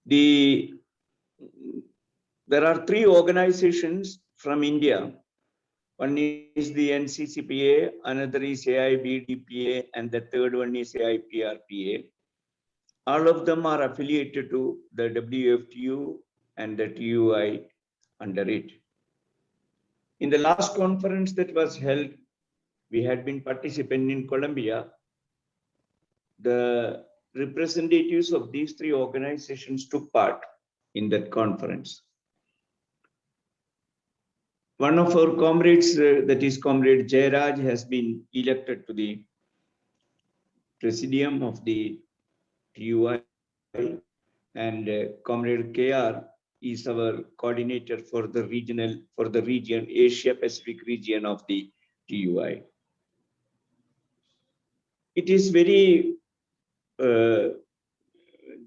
There are three organizations from India. One is the NCCPA, another is AIBDPA, and the third one is AIPRPA. All of them are affiliated to the WFTU and the TUI under it. In the last conference that was held, we had been participating in Colombia. The representatives of these three organizations took part in that conference. One of our comrades, that is Comrade Jairaj, has been elected to the presidium of the TUI, and Comrade KR is our coordinator for the region, Asia Pacific region of the TUI. It is very, there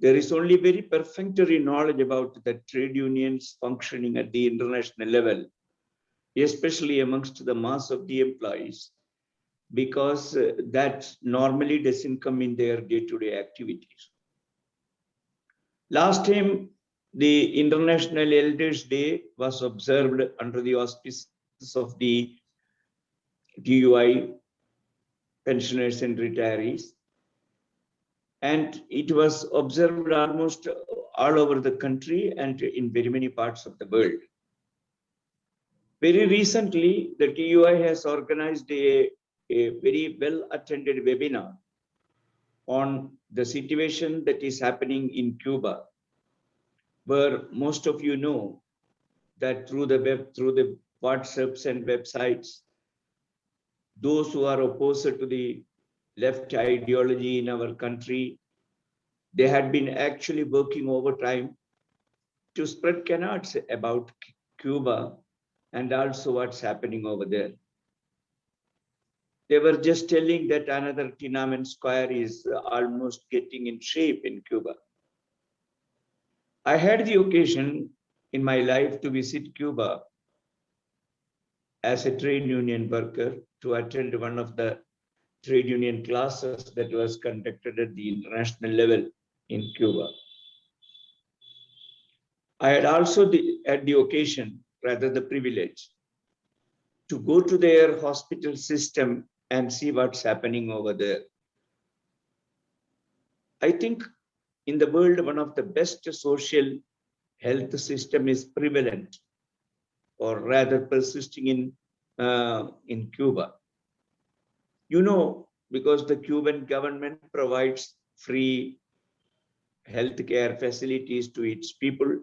is only very perfunctory knowledge about the trade unions functioning at the international level, especially amongst the mass of the employees, because that normally doesn't come in their day-to-day activities. Last time, the International Elders Day was observed under the auspices of the TUI pensioners and retirees, and it was observed almost all over the country and in very many parts of the world. Very recently, the TUI has organized a very well-attended webinar on the situation that is happening in Cuba, where most of you know that through the web, through the WhatsApps and websites, those who are opposed to the left ideology in our country, they had been actually working overtime to spread canards about Cuba and also what's happening over there. They were just telling that another Tiananmen Square is almost getting in shape in Cuba. I had the occasion in my life to visit Cuba as a trade union worker, to attend one of the trade union classes that was conducted at the international level in Cuba. I had also had the occasion, rather the privilege, to go to their hospital system and see what's happening over there. I think in the world, one of the best social health system is prevalent, or rather persisting in Cuba. You know, because the Cuban government provides free healthcare facilities to its people.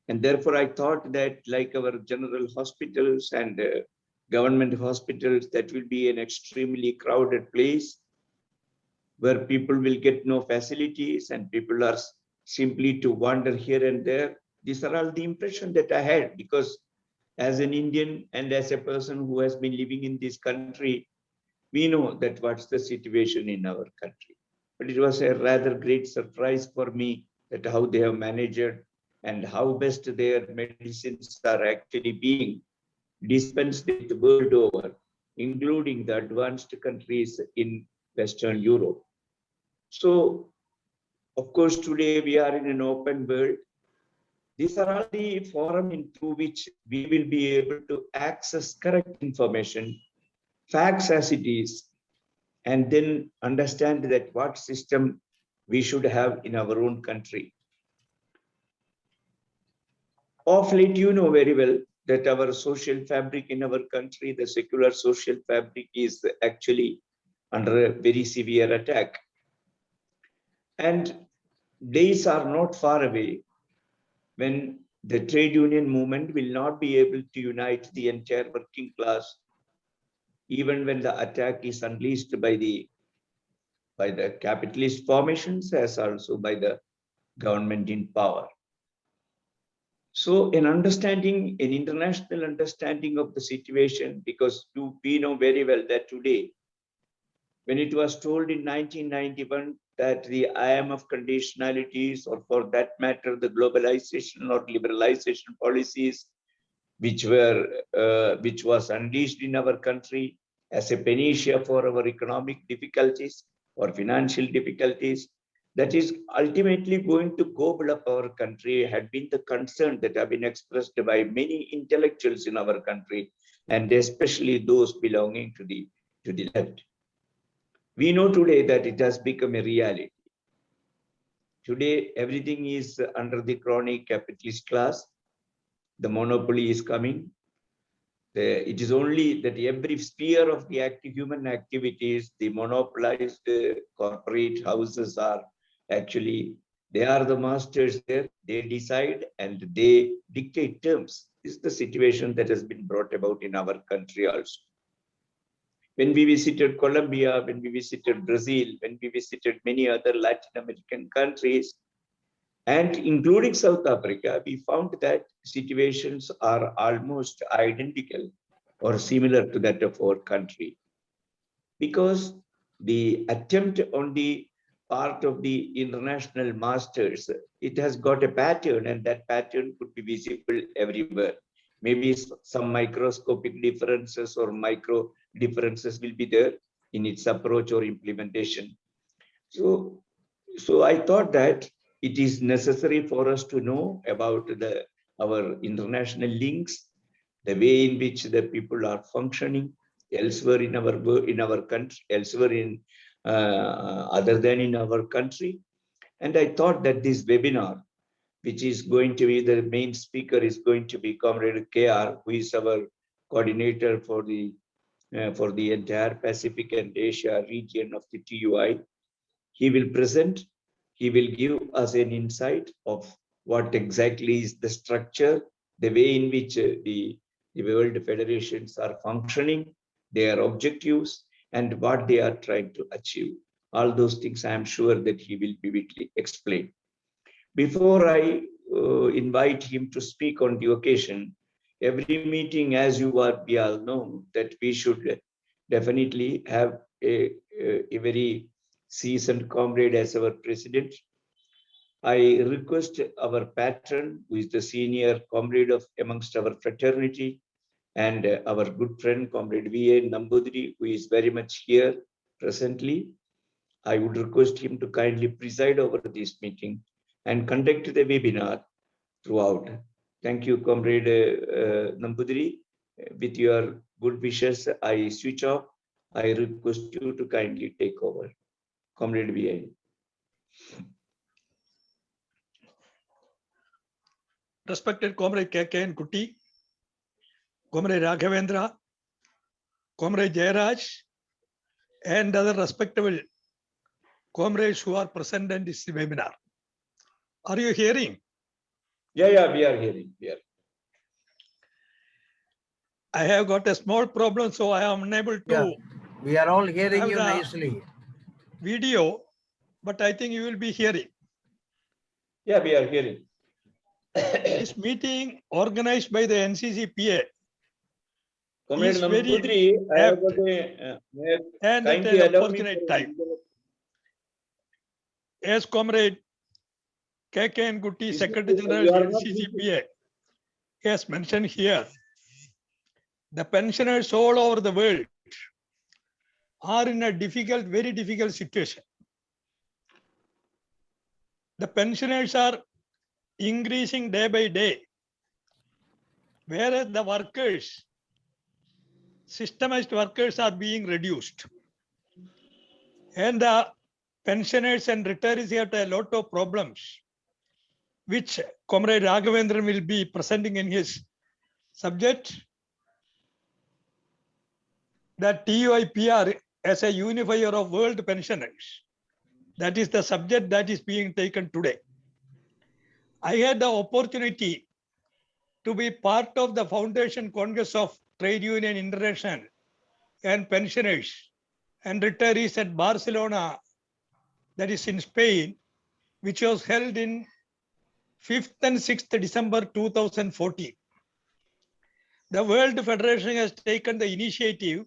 And therefore, I thought that like our general hospitals and government hospitals, that will be an extremely crowded place where people will get no facilities and people are simply to wander here and there. These are all the impression that I had, because as an Indian and as a person who has been living in this country, we know that what's the situation in our country. But it was a rather great surprise for me that how they have managed and how best their medicines are actually being dispensed the world over, including the advanced countries in Western Europe. So, of course, today we are in an open world. These are all the forum through which we will be able to access correct information, facts as it is, and then understand that what system we should have in our own country. Of late, you know very well that our social fabric in our country, the secular social fabric, is actually under a very severe attack. And days are not far away when the trade union movement will not be able to unite the entire working class, even when the attack is unleashed by the capitalist formations as also by the government in power. So an understanding, an international understanding of the situation, because we know very well that today, when it was told in 1991 that the IMF conditionalities, or for that matter, the globalization or liberalization policies, which was unleashed in our country as a panacea for our economic difficulties or financial difficulties, that is ultimately going to gobble up our country had been the concern that have been expressed by many intellectuals in our country, and especially those belonging to the left. We know today that it has become a reality. Today, everything is under the crony capitalist class. The monopoly is coming. It is only that every sphere of the human activities, the monopolized corporate houses are actually, they are the masters there. They decide and they dictate terms. This is the situation that has been brought about in our country also. When we visited Colombia, when we visited Brazil, when we visited many other Latin American countries, and including South Africa, we found that situations are almost identical or similar to that of our country. Because the attempt on the part of the international masters, it has got a pattern, and that pattern could be visible everywhere. Maybe some microscopic differences or micro differences will be there in its approach or implementation. So I thought that it is necessary for us to know about our international links, the way in which the people are functioning elsewhere in our country, elsewhere in other than in our country. And I thought that this webinar, which is going to be, the main speaker is going to be Comrade KR, who is our coordinator for the entire Pacific and Asia region of the TUI. He will present, he will give us an insight of what exactly is the structure, the way in which the world federations are functioning, their objectives, and what they are trying to achieve. All those things I am sure that he will vividly explain. Before I invite him to speak on the occasion, every meeting, as we all know, that we should definitely have a very seasoned comrade as our president. I request our patron, who is the senior comrade of amongst our fraternity, and our good friend, Comrade V.A. Nambudiri, who is very much here presently. I would request him to kindly preside over this meeting and conduct the webinar throughout. Thank you, Comrade Nambudiri. With your good wishes, I switch off. I request you to kindly take over. Comrade V.A. Respected Comrade KK Kuti, Comrade Raghavendra, Comrade Jayaraj, and other respectable comrades who are present in this webinar. Are you hearing? Yeah, we are hearing. I have got a small problem, so I am unable to. Yeah, we are all hearing you nicely. Video, but I think you will be hearing. Yeah, we are hearing. This meeting organized by the NCCPA Comrade is very Nambudiri, I have got and at kindly an allow me unfortunate time. As Comrade KK Kuti, Secretary General NCCPA, has mentioned here, the pensioners all over the world are in a difficult, very difficult situation. The pensioners are increasing day by day, whereas the workers, systemized workers, are being reduced. And the pensioners and retirees have a lot of problems, which Comrade Raghavendran will be presenting in his subject. That TUIPR as a unifier of world pensioners. That is the subject that is being taken today. I had the opportunity to be part of the Foundation Congress of Trade Union International and Pensioners and Retirees at Barcelona, that is in Spain, which was held in 5th and 6th December 2014. The World Federation has taken the initiative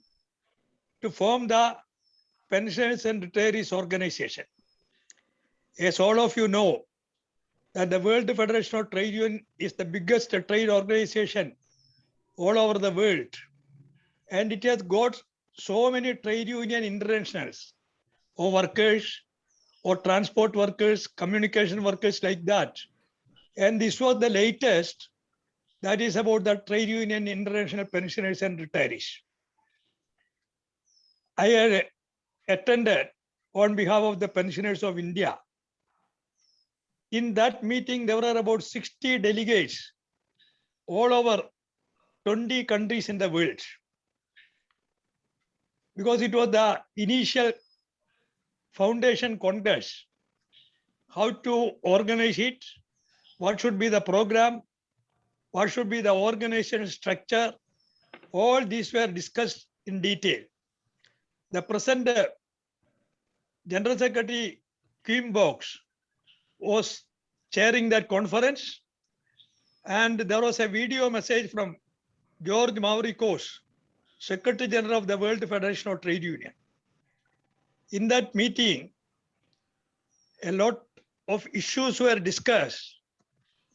to form the Pensioners and Retirees Organization. As all of you know, that the World Federation of Trade Union is the biggest trade organization all over the world. And it has got so many trade union internationals or workers or transport workers, communication workers like that. And this was the latest, that is about the trade union, international pensioners and retirees. I had attended on behalf of the pensioners of India. In that meeting, there were about 60 delegates all over 20 countries in the world. Because it was the initial foundation congress, how to organize it, what should be the program, what should be the organization structure, all these were discussed in detail. The present General Secretary Kim Box was chairing that conference, and there was a video message from George Mavrikos, Secretary General of the World Federation of Trade Union. In that meeting, a lot of issues were discussed,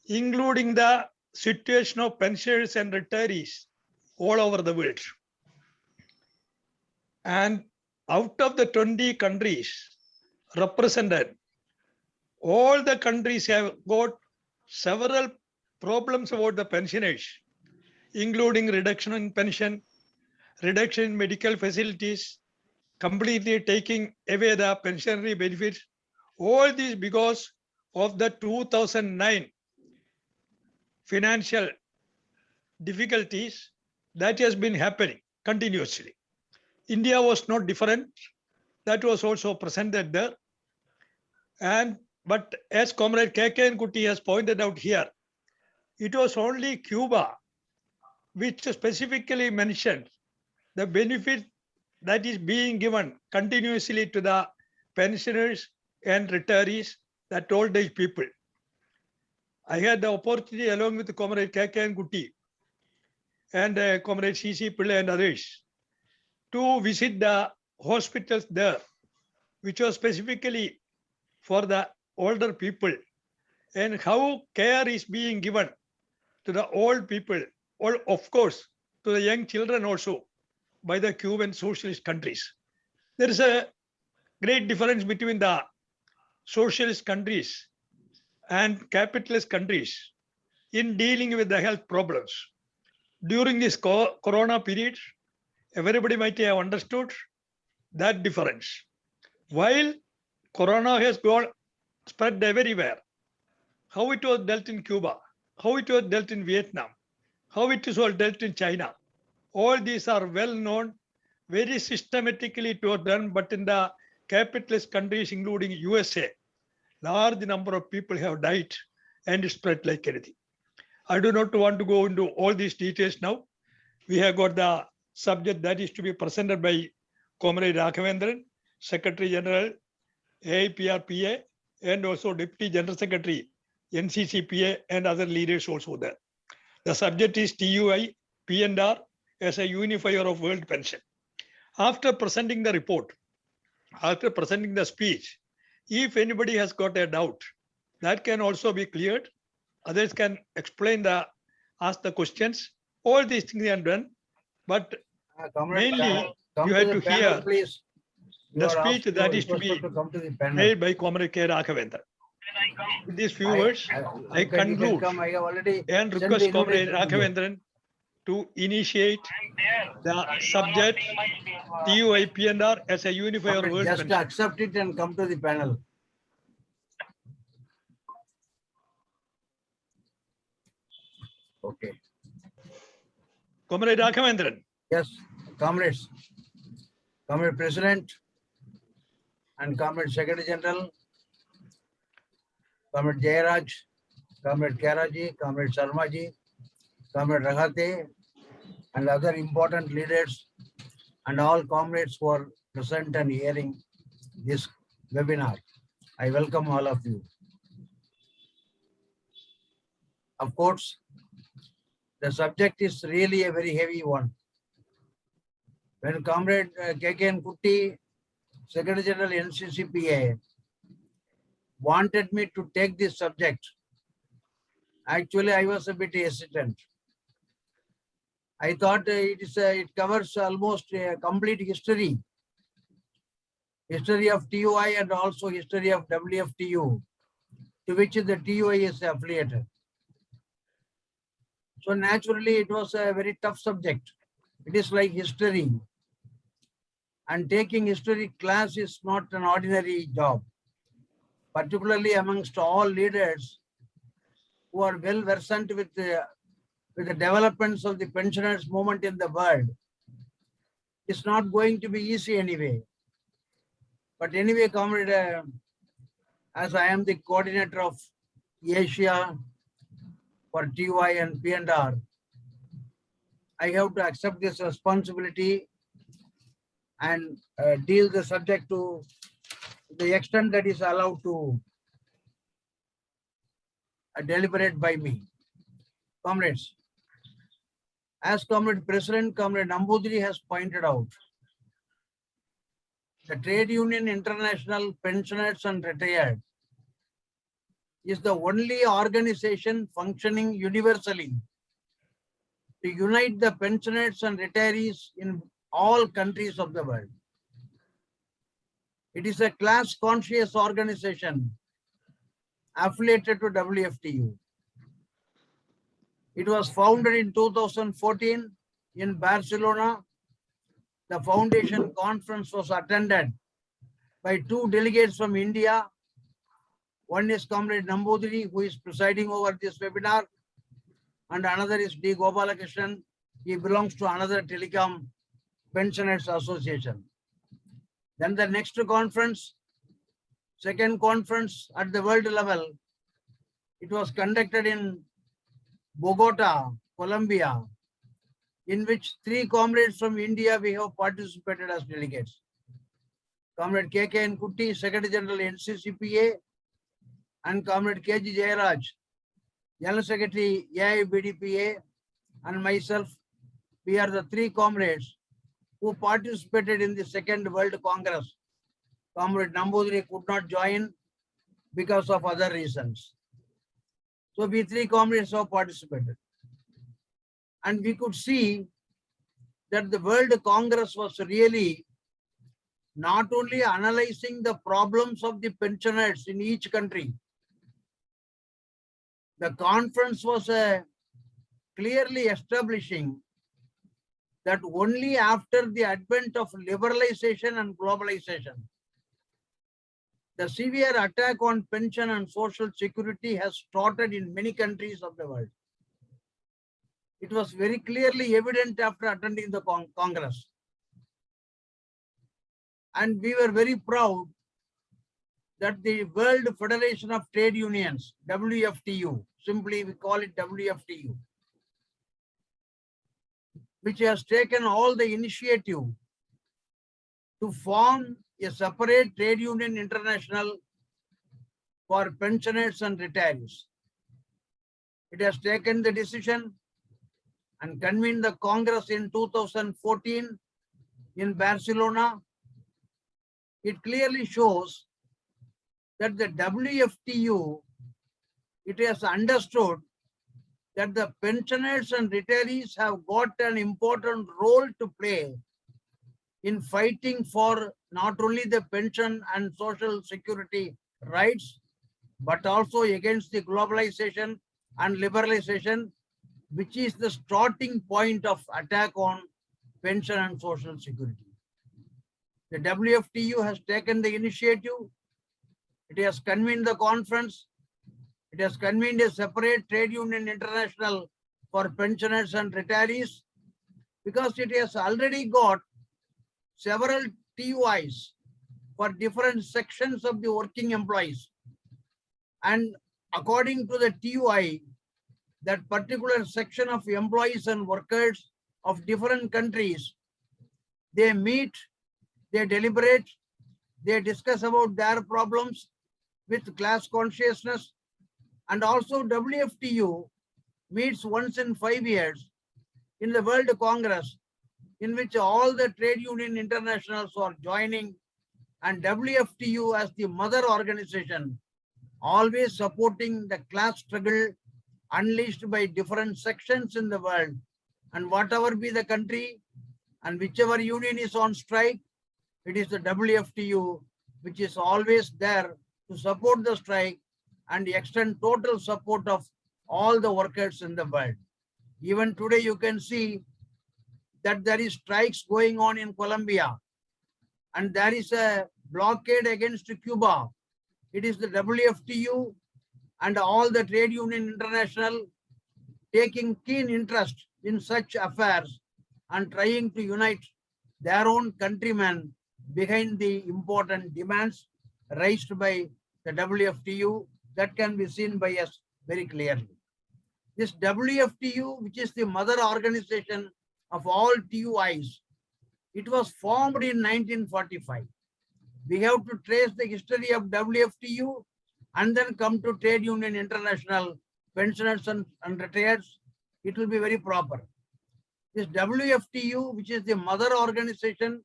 including the situation of pensioners and retirees all over the world. And out of the 20 countries represented, all the countries have got several problems about the pensioners, including reduction in pension, reduction in medical facilities, completely taking away the pensionary benefits. All this because of the 2009 financial difficulties that has been happening continuously. India was not different. That was also presented there. But as Comrade K.K.N. Kutty has pointed out here, it was only Cuba which specifically mentioned the benefit that is being given continuously to the pensioners and retirees, that old age people. I had the opportunity along with Comrade K.K.N. Kutty and Comrade C.C. Pillai and others to visit the hospitals there, which was specifically for the older people, and how care is being given to the old people, or of course to the young children also, by the Cuban socialist countries. There is a great difference between the socialist countries and capitalist countries in dealing with the health problems. During this corona period, everybody might have understood that difference. While corona has gone spread everywhere, how it was dealt in Cuba, how it was dealt in Vietnam, how it is all dealt in China, all these are well known, very systematically it was done, but in the capitalist countries, including USA, large number of people have died and it spread like anything. I do not want to go into all these details now. We have got the subject that is to be presented by Comrade Raghavendran, Secretary General, AIPRPA, and also Deputy General Secretary, NCCPA, and other leaders also there. The subject is TUI, P&R as a unifier of world pension. After presenting the report, after presenting the speech, if anybody has got a doubt, that can also be cleared. Others can explain ask the questions. All these things are done, but mainly you have to hear please. the speech that is to be made by Comrade K. Raghavendran. With these few words, I conclude and request Comrade Raghavendran to initiate the subject TUI P&R as a unifier world Just pension. accept it and come to the panel. Okay. Comrade Raghavendran. Yes, comrades, Comrade President and Comrade Secretary General, Comrade Jayaraj, Comrade Karaji, Comrade Sharmaji, Comrade Raghate, and other important leaders, and all comrades who are present and hearing this webinar. I welcome all of you. Of course, the subject is really a very heavy one. When Comrade K.K.N. Kutty, Secretary General NCCPA, wanted me to take this subject, actually I was a bit hesitant. I thought it covers almost a complete history history of TUI and also history of WFTU, to which the TUI is affiliated. So naturally, it was a very tough subject. It is like history. And taking history class is not an ordinary job, particularly amongst all leaders who are well versed with the developments of the pensioners movement in the world. It's not going to be easy anyway. But anyway, comrade, as I am the coordinator of Asia for TUI and P&R, I have to accept this responsibility and deal the subject to the extent that is allowed to deliberate by me. Comrades, as Comrade President, Comrade Nambudiri has pointed out, the Trade Union International Pensioners and Retired is the only organization functioning universally to unite the pensioners and retirees in all countries of the world. It is a class-conscious organization affiliated to WFTU. It was founded in 2014 in Barcelona. The foundation conference was attended by 2 delegates from India. One is Comrade Nambudiri, who is presiding over this webinar, and another is D. Gopalakrishnan. He belongs to another telecom pensioners association. Then the next conference, second conference at the world level, it was conducted in Bogota, Colombia, in which 3 comrades from India we have participated as delegates. Comrade KKN Kutty, Secretary General NCCPA, and Comrade KG Jayaraj, General Secretary AIBDPA, and myself, we are the 3 comrades who participated in the Second World Congress. Comrade Nambudiri could not join because of other reasons. So we 3 comrades have participated. And we could see that the World Congress was really not only analyzing the problems of the pensioners in each country. The conference was clearly establishing that only after the advent of liberalization and globalization, the severe attack on pension and social security has started in many countries of the world. It was very clearly evident after attending the Congress. And we were very proud that the World Federation of Trade Unions, WFTU, simply we call it WFTU, which has taken all the initiative to form a separate trade union international for pensioners and retirees. It has taken the decision and convened the Congress in 2014 in Barcelona. It clearly shows that the WFTU, it has understood that the pensioners and retirees have got an important role to play in fighting for not only the pension and social security rights, but also against the globalization and liberalization, which is the starting point of attack on pension and social security. The WFTU has taken the initiative. It has convened the conference. It has convened a separate trade union international for pensioners and retirees, because it has already got several TUIs for different sections of the working employees. And according to the TUI, that particular section of employees and workers of different countries, they meet, they deliberate, they discuss about their problems with class consciousness. And also WFTU meets once in 5 years in the World Congress, in which all the trade union internationals are joining, and WFTU as the mother organization, always supporting the class struggle unleashed by different sections in the world. And whatever be the country and whichever union is on strike, it is the WFTU which is always there to support the strike and extend total support of all the workers in the world. Even today you can see that there is strikes going on in Colombia and there is a blockade against Cuba. It is the WFTU and all the Trade Union International taking keen interest in such affairs and trying to unite their own countrymen behind the important demands raised by the WFTU. That can be seen by us very clearly. This WFTU, which is the mother organization of all TUIs, it was formed in 1945. We have to trace the history of WFTU and then come to Trade Union International, pensioners and retireds. It will be very proper. This WFTU, which is the mother organization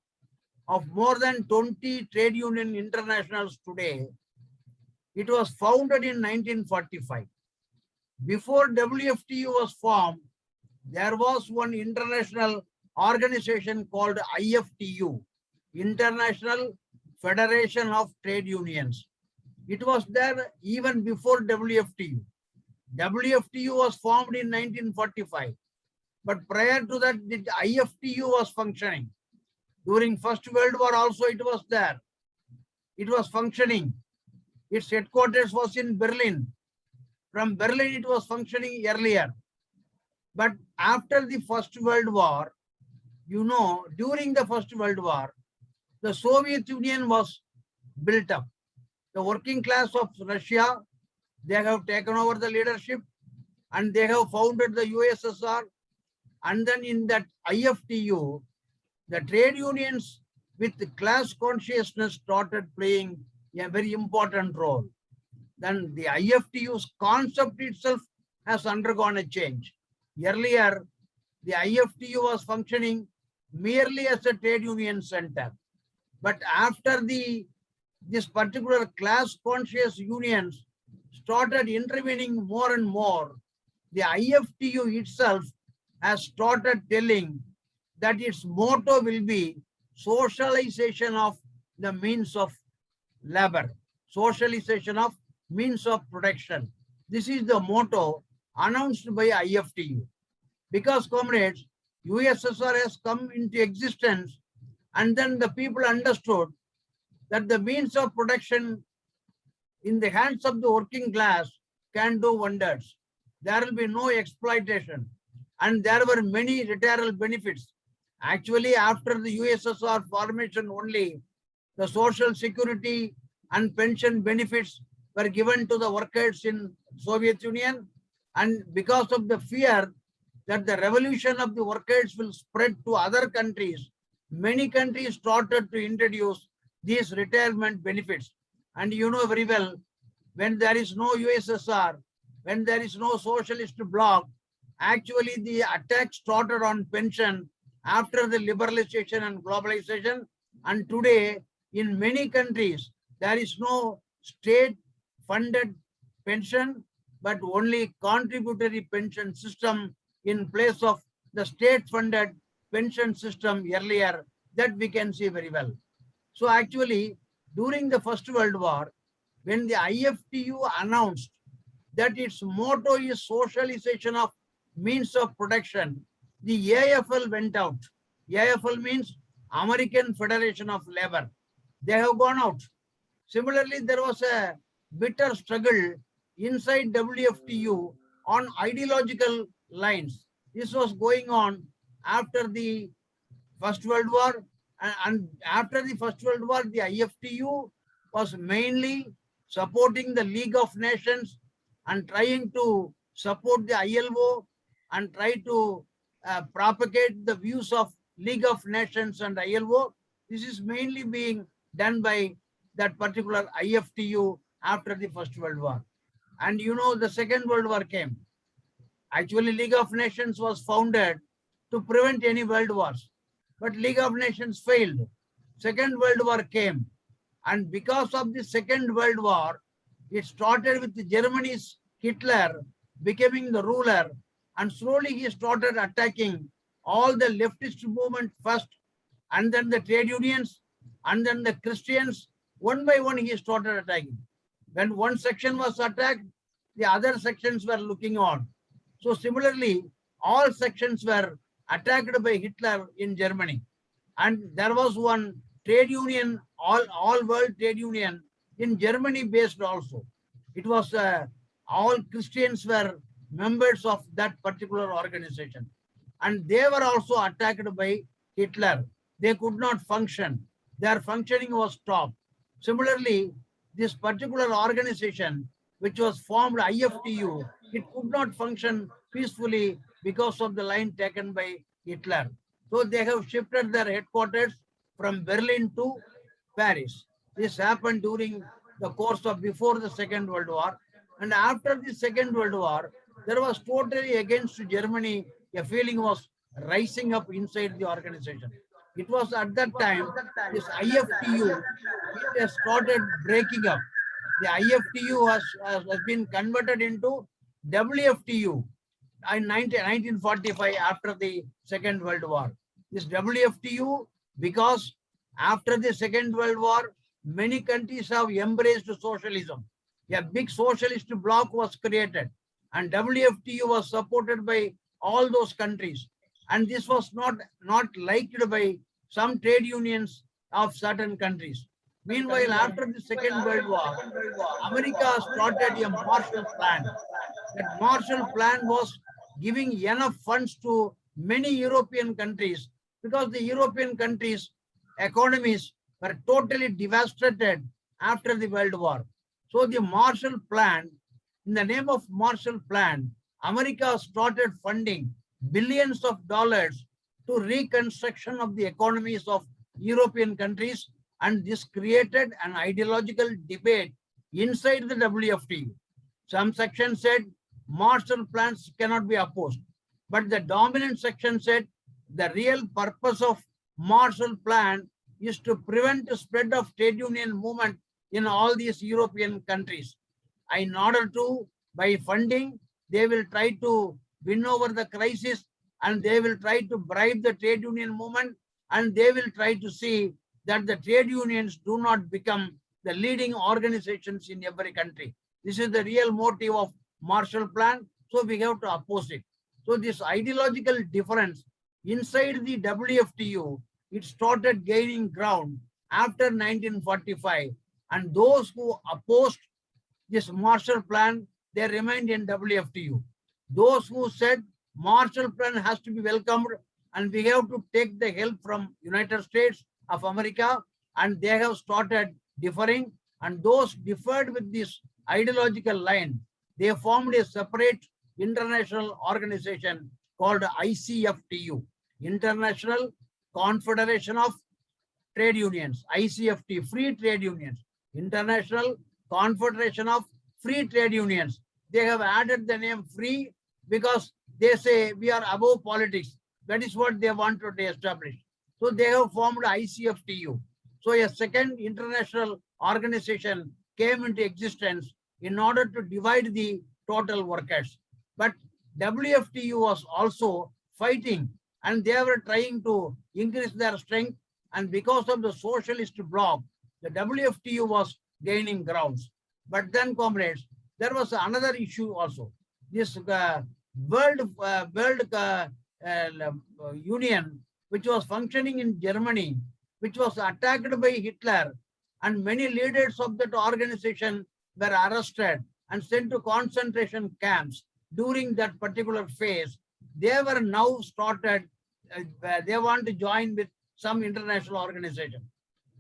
of more than 20 trade union internationals today, it was founded in 1945. Before WFTU was formed, there was one international organization called IFTU, International Federation of Trade Unions. It was there even before WFTU. WFTU was formed in 1945. But prior to that, the IFTU was functioning. During First World War also it was there. It was functioning. Its headquarters was in Berlin. From Berlin it was functioning earlier. But after the First World War, you know, during the First World War, the Soviet Union was built up. The working class of Russia, they have taken over the leadership and they have founded the USSR. And then in that IFTU, the trade unions with the class consciousness started playing a very important role. Then the IFTU's concept itself has undergone a change. Earlier, the IFTU was functioning merely as a trade union center. But after this particular class conscious unions started intervening more and more, the IFTU itself has started telling that its motto will be socialization of the means of labor, socialization of means of production. This is the motto announced by IFTU. Because, comrades, USSR has come into existence and then the people understood that the means of production in the hands of the working class can do wonders. There will be no exploitation. And there were many retirement benefits. Actually, after the USSR formation only, the social security and pension benefits were given to the workers in Soviet Union. And because of the fear that the revolution of the workers will spread to other countries, many countries started to introduce these retirement benefits. And you know very well, when there is no USSR, when there is no socialist bloc, actually the attack started on pension after the liberalization and globalization. And today, in many countries, there is no state-funded pension, but only contributory pension system in place of the state-funded pension system earlier, that we can see very well. So actually, during the First World War, when the IFTU announced that its motto is socialization of means of production, the AFL went out. AFL means American Federation of Labor. They have gone out. Similarly, there was a bitter struggle inside WFTU on ideological lines. This was going on after the First World War. And after the First World War, the IFTU was mainly supporting the League of Nations and trying to support the ILO and try to propagate the views of League of Nations and ILO. This is mainly being done by that particular IFTU after the First World War. And you know, the Second World War came. Actually, League of Nations was founded to prevent any world wars. But League of Nations failed. Second World War came. And because of the Second World War, it started with Germany's Hitler becoming the ruler. And slowly he started attacking all the leftist movement first, and then the trade unions, And then the Christians, one by one, he started attacking. When one section was attacked, the other sections were looking on. So similarly, all sections were attacked by Hitler in Germany. And there was one trade union, all world trade union in Germany based also. It was all Christians were members of that particular organization. And they were also attacked by Hitler. They could not function. Their functioning was stopped. Similarly, this particular organization, which was formed IFTU, it could not function peacefully because of the line taken by Hitler. So they have shifted their headquarters from Berlin to Paris. This happened during the course of before the Second World War. And after the Second World War, there was totally against Germany, a feeling was rising up inside the organization. It was at that time, this IFTU, it has started breaking up. The IFTU has been converted into WFTU in 1945 after the Second World War. This WFTU, because after the Second World War, many countries have embraced socialism. A big socialist bloc was created, and WFTU was supported by all those countries. And this was not liked by some trade unions of certain countries. Meanwhile, after the Second World War, America started a Marshall Plan. That Marshall Plan was giving enough funds to many European countries because the European countries' economies were totally devastated after the World War. So the Marshall Plan, in the name of Marshall Plan, America started funding billions of dollars to reconstruction of the economies of European countries, and this created an ideological debate inside the WFTU. Some sections said Marshall plans cannot be opposed, but the dominant section said the real purpose of Marshall Plan is to prevent the spread of trade union movement in all these European countries. In order to, by funding, they will try to win over the crisis, and they will try to bribe the trade union movement, and they will try to see that the trade unions do not become the leading organizations in every country. This is the real motive of Marshall Plan, so we have to oppose it. So this ideological difference inside the WFTU, it started gaining ground after 1945, and those who opposed this Marshall Plan, they remained in WFTU. Those who said Marshall Plan has to be welcomed and we have to take the help from United States of America, and they have started differing, and those differed with this ideological line, they formed a separate international organization called ICFTU, International Confederation of Trade Unions, ICFT, Free Trade Unions, International Confederation of Free Trade Unions. They have added the name free because they say we are above politics. That is what they wanted to establish. So they have formed ICFTU. So a second international organization came into existence in order to divide the total workers. But WFTU was also fighting, and they were trying to increase their strength. And because of the socialist bloc, the WFTU was gaining grounds. But then, comrades, there was another issue also. This World Union, which was functioning in Germany, which was attacked by Hitler, and many leaders of that organization were arrested and sent to concentration camps during that particular phase. They were now started, they want to join with some international organization.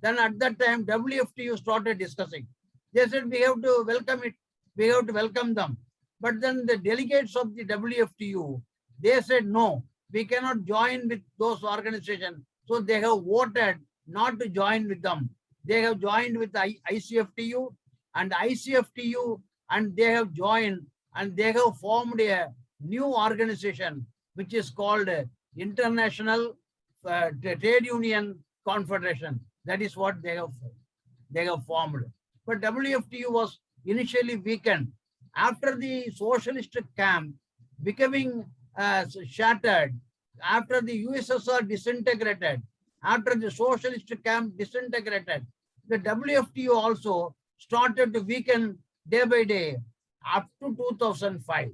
Then at that time, WFTU started discussing. They said, we have to welcome it, we have to welcome them. But then the delegates of the WFTU, they said, no, we cannot join with those organizations. So they have voted not to join with them. They have joined with ICFTU and ICFTU, and they have joined and they have formed a new organization, which is called International Trade Union Confederation. That is what they have formed. But WFTU was initially weakened. After the socialist camp becoming shattered, after the USSR disintegrated, after the socialist camp disintegrated, the WFTO also started to weaken day by day up to 2005.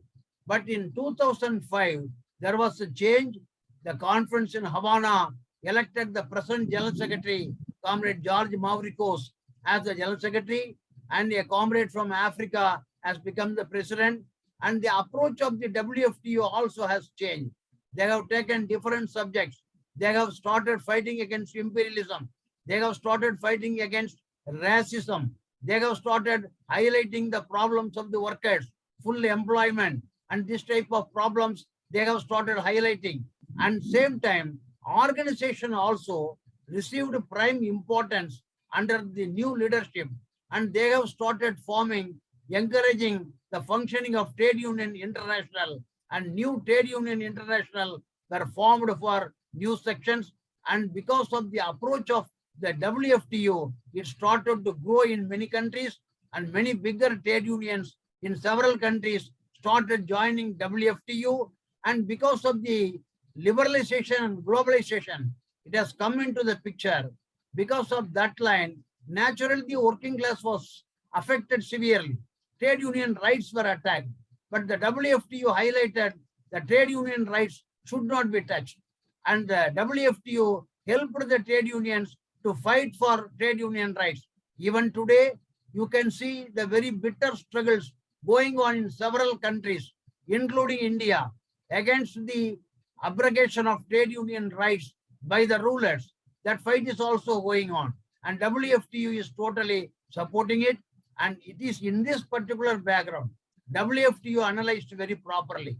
But in 2005, there was a change. The conference in Havana elected the present General Secretary, Comrade George Mavrikos, as the General Secretary, and a comrade from Africa has become the president. And the approach of the WFTO also has changed. They have taken different subjects. They have started fighting against imperialism. They have started fighting against racism. They have started highlighting the problems of the workers, full employment, and this type of problems they have started highlighting. And same time, organization also received prime importance under the new leadership, and they have started forming, encouraging the functioning of Trade Union International, and new Trade Union International were formed for new sections. And because of the approach of the WFTO, it started to grow in many countries, and many bigger trade unions in several countries started joining WFTO. And because of the liberalization and globalization, it has come into the picture. Because of that line, naturally the working class was affected severely. Trade union rights were attacked, but the WFTO highlighted the trade union rights should not be touched. And the WFTO helped the trade unions to fight for trade union rights. Even today, you can see the very bitter struggles going on in several countries, including India, against the abrogation of trade union rights by the rulers. That fight is also going on, and WFTO is totally supporting it. And it is in this particular background, WFTO analyzed very properly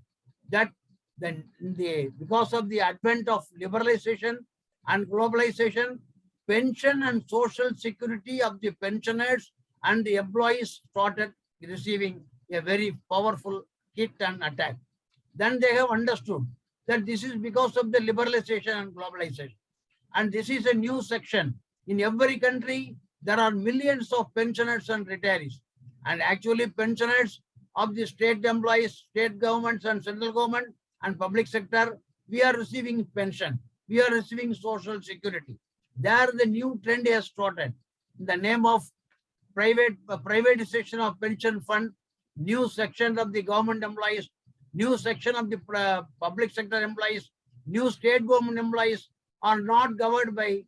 that because of the advent of liberalization and globalization, pension and social security of the pensioners and the employees started receiving a very powerful hit and attack. Then they have understood that this is because of the liberalization and globalization. And this is a new section. In every country, there are millions of pensioners and retirees. And actually pensioners of the state employees, state governments and central government and public sector, we are receiving pension. We are receiving social security. There the new trend has started in the name of privatization of pension fund, new section of the government employees, new section of the public sector employees, new state government employees are not covered by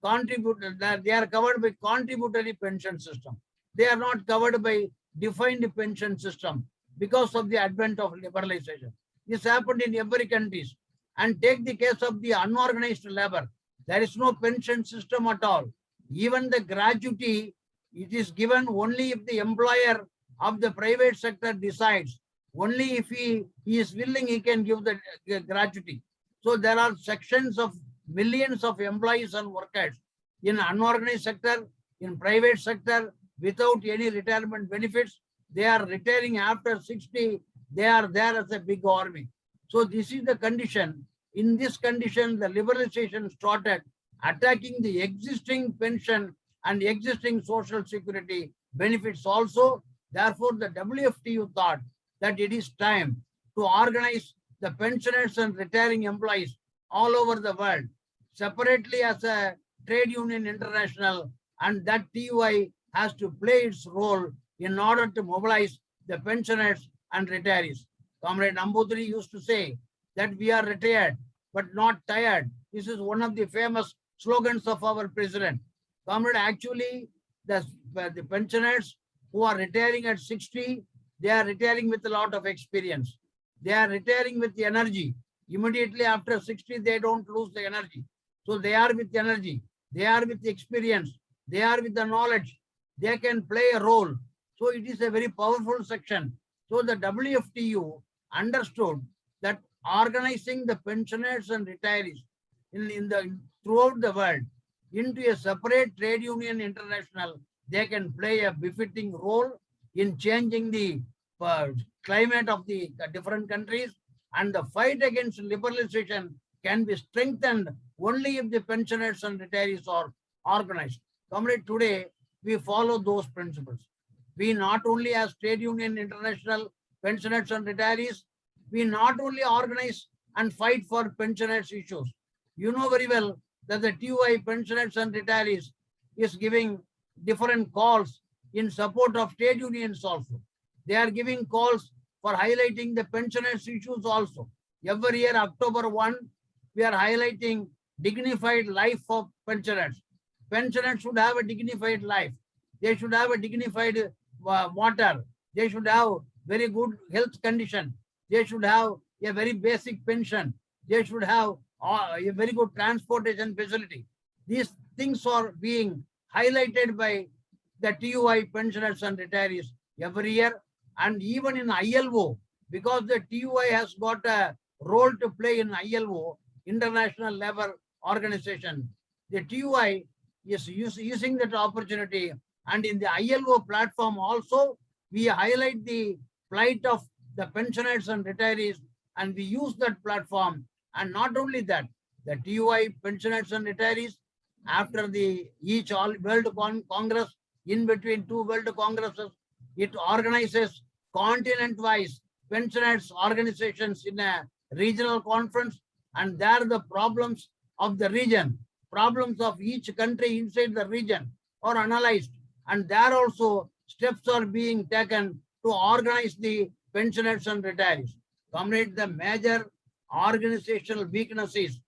contributor. They are covered by contributory pension system. They are not covered by defined pension system because of the advent of liberalization. This happened in every country. And take the case of the unorganized labor. There is no pension system at all. Even the gratuity, it is given only if the employer of the private sector decides. Only if he is willing, he can give the gratuity. So there are sections of millions of employees and workers in unorganized sector, in private sector, without any retirement benefits. They are retiring after 60. They are there as a big army. So this is the condition. In this condition, the liberalization started attacking the existing pension and existing social security benefits also. Therefore, the WFTO thought that it is time to organize the pensioners and retiring employees all over the world separately as a trade union international, and that TUI has to play its role in order to mobilize the pensioners and retirees. Comrade Nambudri used to say that we are retired but not tired. This is one of the famous slogans of our president. Comrade, actually, the pensioners who are retiring at 60, they are retiring with a lot of experience. They are retiring with the energy. Immediately after 60, they don't lose the energy. So they are with energy. They are with the experience. They are with the knowledge. They can play a role. So it is a very powerful section. So the WFTU understood that organizing the pensioners and retirees throughout the world into a separate trade union international, they can play a befitting role in changing the climate of the different countries, and the fight against liberalization can be strengthened only if the pensioners and retirees are organized. Comrade, today we follow those principles. We not only as Trade Union International pensioners and retirees, we not only organize and fight for pensioners issues. You know very well that the TUI pensioners and retirees is giving different calls in support of trade unions also. They are giving calls for highlighting the pensioners issues also. Every year, October 1, we are highlighting dignified life of pensioners. Pensioners should have a dignified life. They should have a dignified water. They should have very good health condition. They should have a very basic pension. They should have a very good transportation facility. These things are being highlighted by the TUI pensioners and retirees every year. And even in ILO, because the TUI has got a role to play in ILO, International Labour Organization, the TUI is using that opportunity. And in the ILO platform also, we highlight the plight of the pensioners and retirees, and we use that platform. And not only that, the TUI pensioners and retirees, after the each all World Congress, in between two World Congresses, it organizes continent-wise pensioners organizations in a regional conference, and there the problems of the region, problems of each country inside the region are analyzed, and there also steps are being taken to organize the pensioners and retirees. Comrade, the major organizational weakness is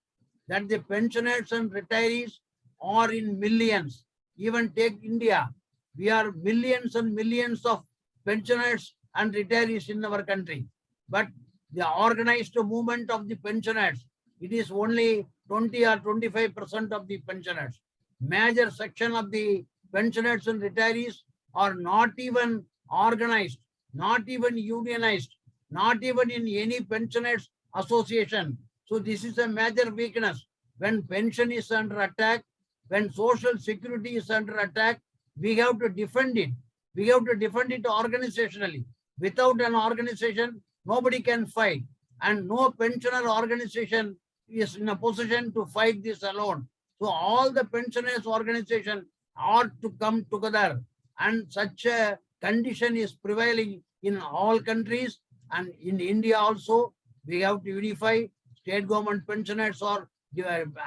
that the pensioners and retirees are in millions. Even take India, we are millions and millions of pensioners and retirees in our country. But the organized movement of the pensioners, it is only 20 or 25% of the pensioners. Major section of the pensioners and retirees are not even organized, not even unionized, not even in any pensioners association. So this is a major weakness. When pension is under attack, when social security is under attack, we have to defend it. We have to defend it organizationally. Without an organization, nobody can fight. And no pensioner organization is in a position to fight this alone. So all the pensioners organization ought to come together. And such a condition is prevailing in all countries. And in India also, we have to unify. State government pensioners are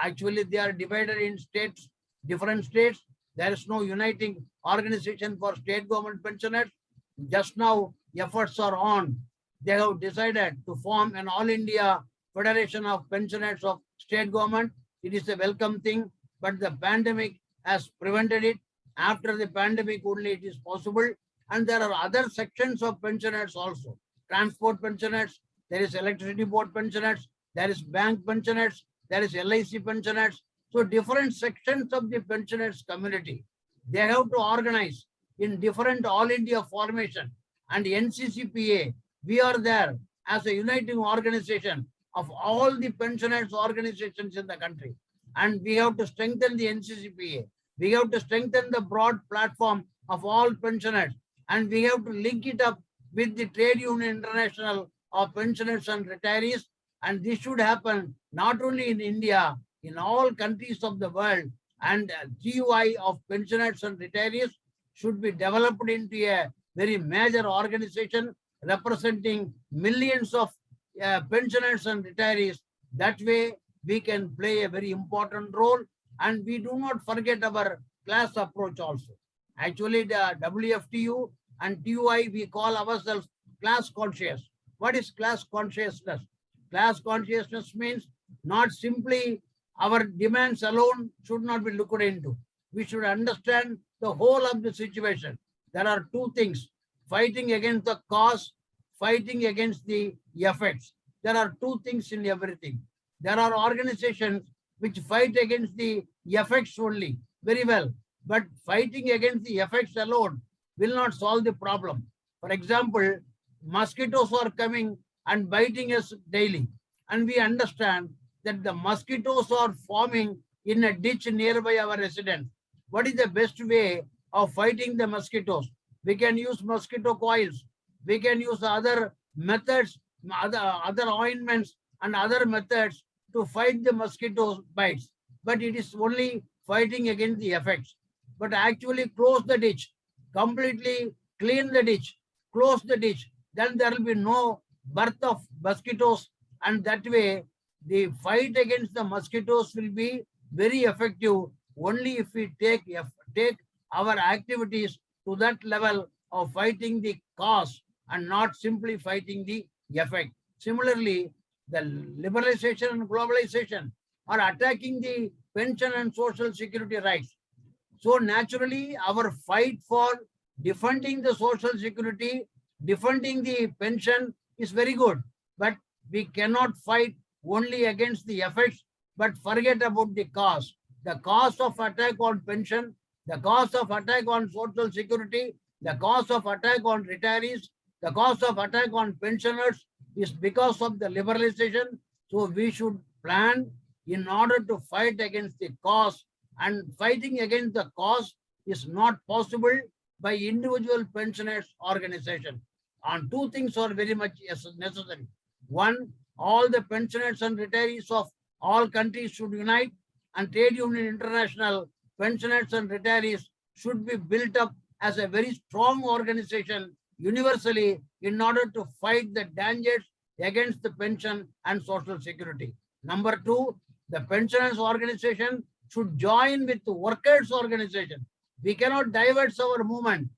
actually they are divided in states, different states. There is no uniting organization for state government pensioners. Just now, efforts are on. They have decided to form an all India Federation of Pensioners of State Government. It is a welcome thing, but the pandemic has prevented it. After the pandemic only it is possible. And there are other sections of pensioners also. Transport pensioners, there is electricity board pensioners, there is bank pensioners, there is LIC pensioners. So different sections of the pensioners community, they have to organize in different all India formation. And NCCPA, we are there as a uniting organization of all the pensioners organizations in the country. And we have to strengthen the NCCPA. We have to strengthen the broad platform of all pensioners. And we have to link it up with the Trade Union International of Pensioners and Retirees. And this should happen not only in India, in all countries of the world. And TUI of Pensioners and Retirees should be developed into a very major organization representing millions of pensioners and retirees. That way, we can play a very important role. And we do not forget our class approach also. Actually, the WFTU and TUI, we call ourselves class conscious. What is class consciousness? Class consciousness means not simply our demands alone should not be looked into. We should understand the whole of the situation. There are two things: fighting against the cause, fighting against the effects. There are two things in everything. There are organizations which fight against the effects only, very well. But fighting against the effects alone will not solve the problem. For example, mosquitoes are coming and biting us daily. And we understand that the mosquitoes are forming in a ditch nearby our residence. What is the best way of fighting the mosquitoes? We can use mosquito coils. We can use other methods, other ointments and other methods to fight the mosquito bites. But it is only fighting against the effects. But actually close the ditch, completely clean the ditch, close the ditch, then there will be no birth of mosquitoes. And that way, the fight against the mosquitoes will be very effective only if we take our activities to that level of fighting the cause and not simply fighting the effect. Similarly, the liberalization and globalization are attacking the pension and social security rights. So naturally, our fight for defending the social security, defending the pension is very good, but we cannot fight only against the effects, but forget about the cause. The cause of attack on pension, the cause of attack on social security, the cause of attack on retirees, the cause of attack on pensioners is because of the liberalization. So we should plan in order to fight against the cause, and fighting against the cause is not possible by individual pensioners organization. And two things are very much necessary. One, all the pensioners and retirees of all countries should unite, and Trade Union International pensioners and retirees should be built up as a very strong organization universally in order to fight the dangers against the pension and social security. Number two, the pensioners organization should join with the workers organization. We cannot divert our movement,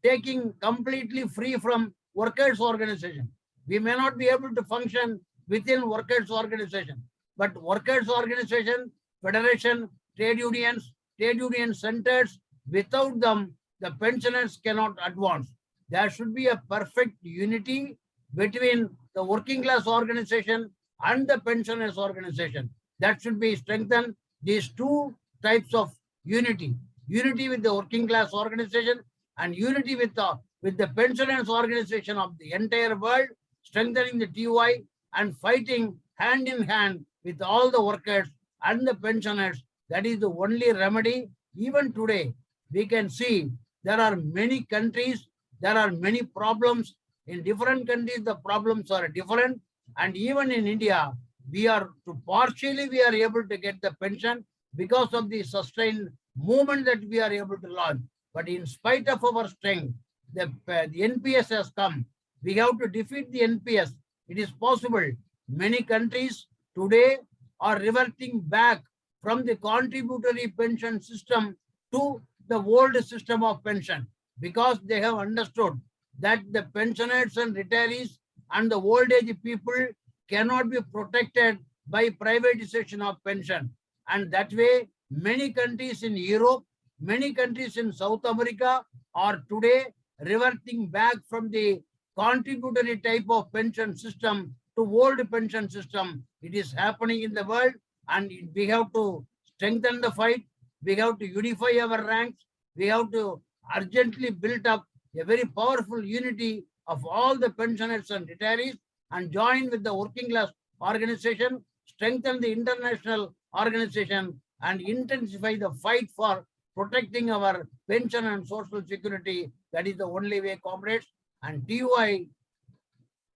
taking completely free from workers organization. We may not be able to function within workers organization, but workers organization, federation, trade union centers, without them, the pensioners cannot advance. There should be a perfect unity between the working class organization and the pensioners organization. That should be strengthened. These two types of unity with the working class organization and unity with the pensioners organization of the entire world, strengthening the TUI and fighting hand in hand with all the workers and the pensioners. That is the only remedy. Even today, we can see there are many countries, there are many problems. In different countries, the problems are different. And even in India, we are able to get the pension because of the sustained movement that we are able to launch. But in spite of our strength, the NPS has come. We have to defeat the NPS. It is possible. Many countries today are reverting back from the contributory pension system to the old system of pension, because they have understood that the pensioners and retirees and the old age people cannot be protected by privatization of pension. And that way, many countries in Europe, many countries in South America are today reverting back from the contributory type of pension system to old pension system. It is happening in the world, and we have to strengthen the fight. We have to unify our ranks. We have to urgently build up a very powerful unity of all the pensioners and retirees, and join with the working class organization, strengthen the international organization, and intensify the fight for protecting our pension and social security. That is the only way, comrades. And TUI,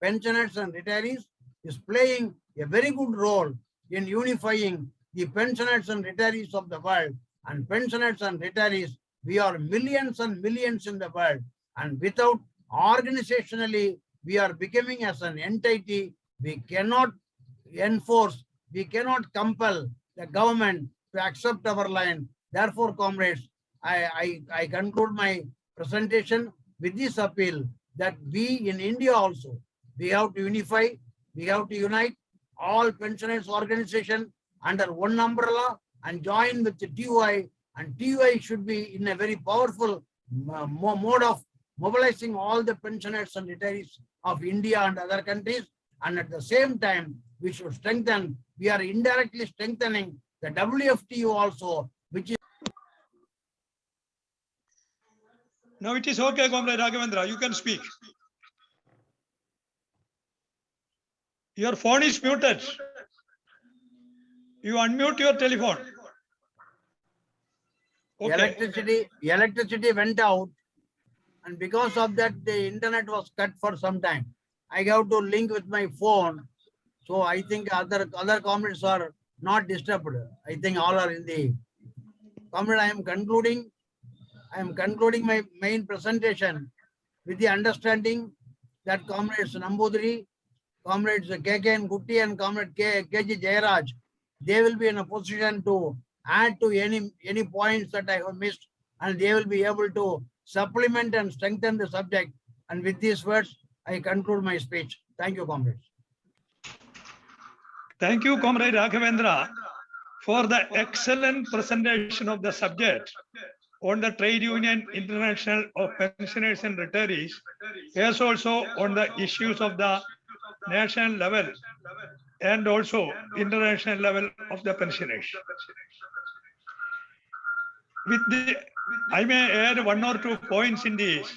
pensioners and retirees, is playing a very good role in unifying the pensioners and retirees of the world. And pensioners and retirees, we are millions and millions in the world. And without organizationally, we are becoming as an entity. We cannot enforce, we cannot compel the government to accept our line. Therefore, comrades, I conclude my presentation with this appeal that we in India also, we have to unify, we have to unite all pensioners organization under one umbrella and join with the TUI, and TUI should be in a very powerful mode of mobilizing all the pensioners and retirees of India and other countries. And at the same time, we should strengthen, we are indirectly strengthening the WFTU also, which is. Now it is okay, Comrade Raghavendra, you can speak. Your phone is muted. You unmute your telephone. Okay. Electricity went out, and because of that, the internet was cut for some time. I have to link with my phone, so I think other comrades are not disturbed. I think all are in the comrade. I am concluding my main presentation with the understanding that comrades Nambudiri, comrades KK and Kutti, and comrade KG Jayaraj, they will be in a position to add to any points that I have missed, and they will be able to supplement and strengthen the subject. And with these words, I conclude my speech. Thank you, comrades. Thank you, Comrade Raghavendra, for the excellent presentation of the subject on the Trade Union International of Pensioners and Retirees, as also on the issues of the national level and also international level of the pensioners. I may add one or two points in this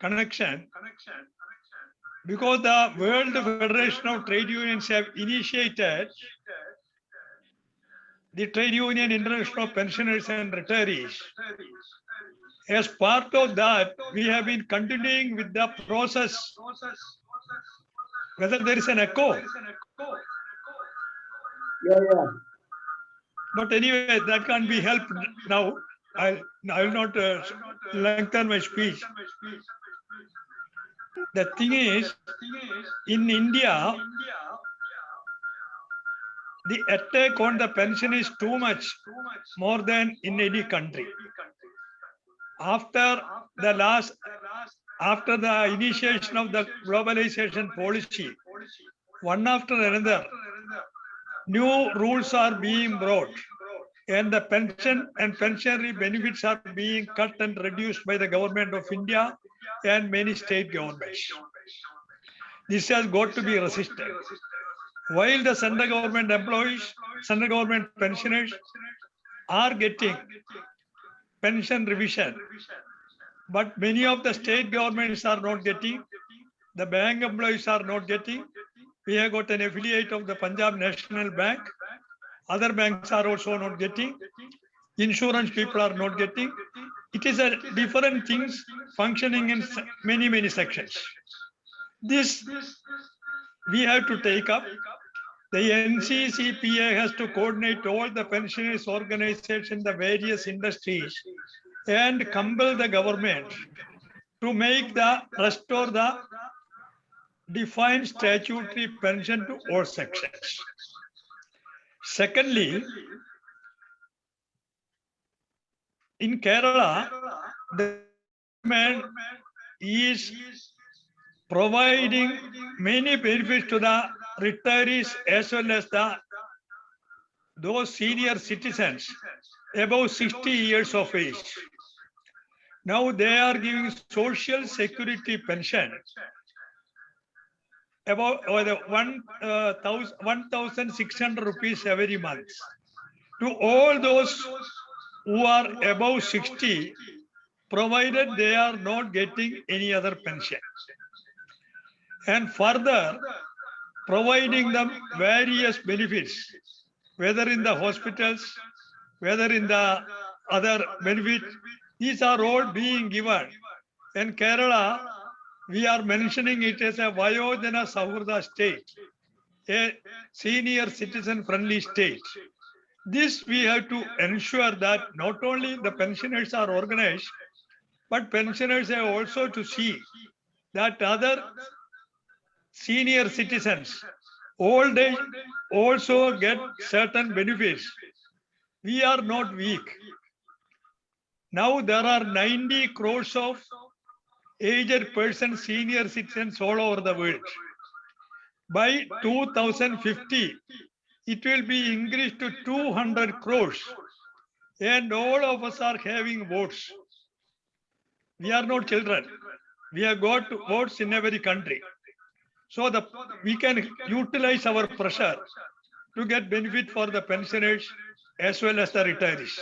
connection, because the World Federation of Trade Unions have initiated the Trade Union International of Pensioners and Retirees. As part of that, we have been continuing with the process. Whether there is an echo? Yeah. But anyway, that can't be helped now. I will not lengthen my speech. The thing is, in India, the attack on the pension is too much, more than in any country. After the initiation of the globalization policy, one after another, new rules are being brought, and the pension and pensionary benefits are being cut and reduced by the government of India and many state governments. This has got to be resisted. While the central government employees, central government pensioners are getting pension revision, but many of the state governments are not getting, the bank employees are not getting. We have got an affiliate of the Punjab National Bank. Other banks are also not getting. Insurance people are not getting. It is a different things functioning in many, many sections. This we have to take up. The NCCPA has to coordinate all the pensioners organizations in the various industries and compel the government to restore the defined statutory pension to all sections. Secondly, in Kerala, the government is providing many benefits to the retirees as well as those senior citizens above 60 years of age. Now they are giving social security pension about 1,600 rupees every month to all those who are above 60, provided they are not getting any other pension. And further, providing them various benefits, whether in the hospitals, whether in the other benefits, these are all being given. In Kerala, we are mentioning it as a Vayojana Sahurda state, a senior citizen friendly state. This we have to ensure that not only the pensioners are organized, but pensioners have also to see that other senior citizens, old age, also get certain benefits. We are not weak. Now there are 90 crores of aged persons, senior citizens all over the world. By 2050, it will be increased to 200 crores. And all of us are having votes. We are not children. We have got votes in every country. So we can utilize our pressure to get benefit for the pensioners as well as the retirees.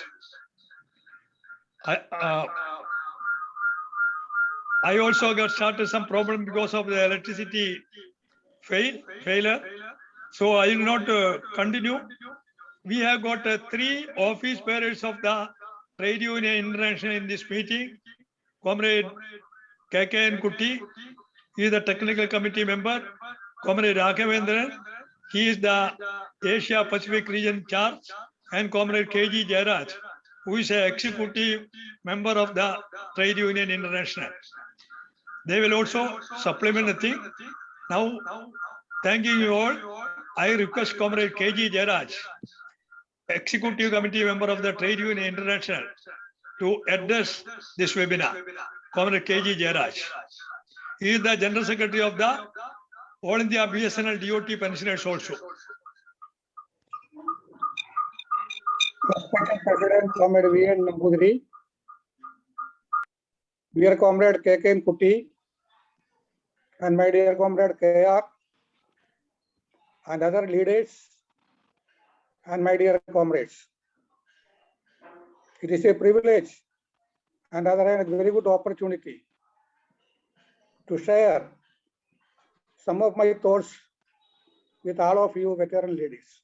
I also got started some problem because of the electricity failure. So I will not continue. We have got 3 office bearers of the Trade Union International in this meeting. Comrade KKN Kuti, he is the technical committee member. Comrade Raghavendran, he is the Asia Pacific region charge. And Comrade KG Jairaj, who is an executive member of the Trade Union International. They will also supplement the thing. Now, thanking you all, I request Comrade KG Jairaj Executive Committee member of the Trade Union International to address this webinar, Comrade KG Jairaj. He is the General Secretary of the All India BSNL DOT Pensioners also. Respected President Comrade V.N. Nambudiri, dear Comrade K.K. Kuti, and my dear Comrade K.R. and other leaders, and my dear comrades. It is a privilege and other a very good opportunity to share some of my thoughts with all of you veteran ladies.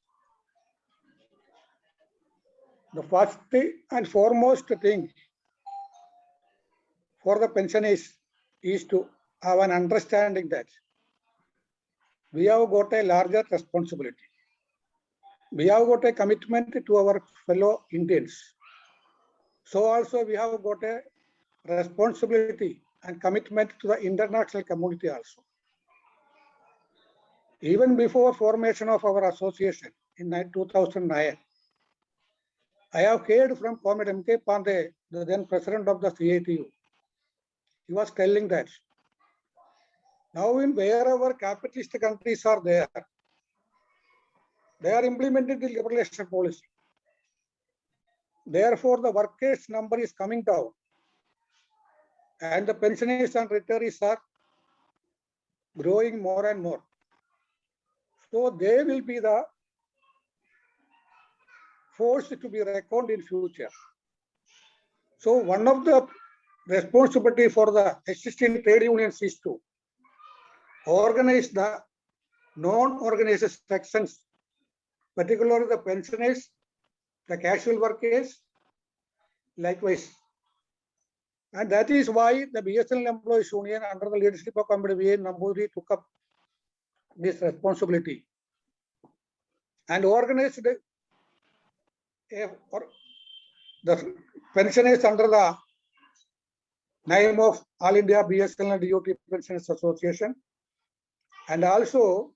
The first and foremost thing for the pensioners is to have an understanding that we have got a larger responsibility. We have got a commitment to our fellow Indians. So also we have got a responsibility and commitment to the international community also. Even before formation of our association in 2009, I have heard from Comrade M.K. Pandey, the then president of the CITU. He was telling that now in wherever capitalist countries are there, they are implementing the liberalization policy. Therefore, the workers number is coming down and the pensioners and retirees are growing more and more. So they will be the force to be reckoned in future. So one of the responsibility for the existing trade unions is to organize the non-organized sections, particularly the pensioners, the casual workers, likewise. And that is why the BSNL Employees Union under the leadership of Comrade V.N. Nambudiri took up this responsibility and organized the pensioners under the name of All India BSNL DOT Pensioners Association, and also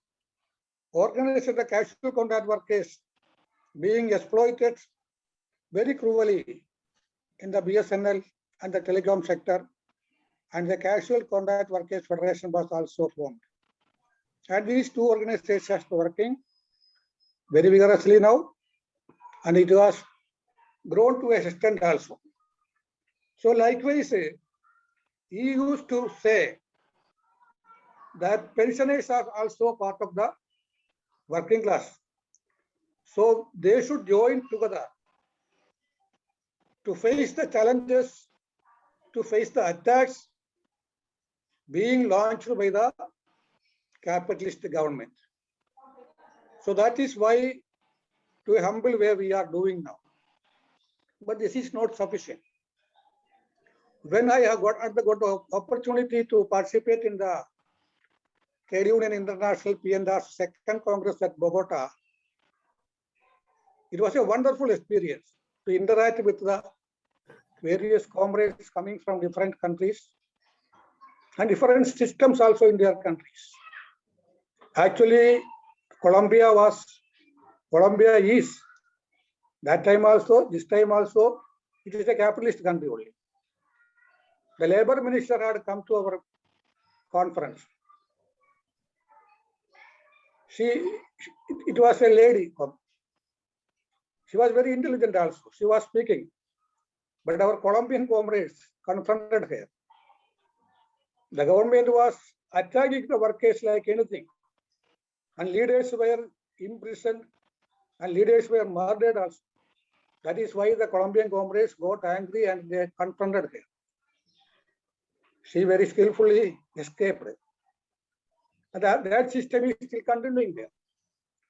organized the casual contract workers being exploited very cruelly in the BSNL and the telecom sector, and the Casual Contract Workers Federation was also formed. And these two organizations are working very vigorously now, and it was grown to a extent also. So likewise, he used to say that pensioners are also part of the working class. So they should join together to face the challenges, to face the attacks being launched by the capitalist government. So that is why, to a humble way, we are doing now. But this is not sufficient. When I have got the opportunity to participate in the Trade Union International P&R Second Congress at Bogota, it was a wonderful experience to interact with the various comrades coming from different countries and different systems also in their countries. Actually, Colombia is, that time also, this time also, it is a capitalist country only. The labor minister had come to our conference. It was a lady. She was very intelligent also. She was speaking. But our Colombian comrades confronted her. The government was attacking the workers like anything. And leaders were imprisoned and leaders were murdered also. That is why the Colombian comrades got angry and they confronted her. She very skillfully escaped. And that system is still continuing there.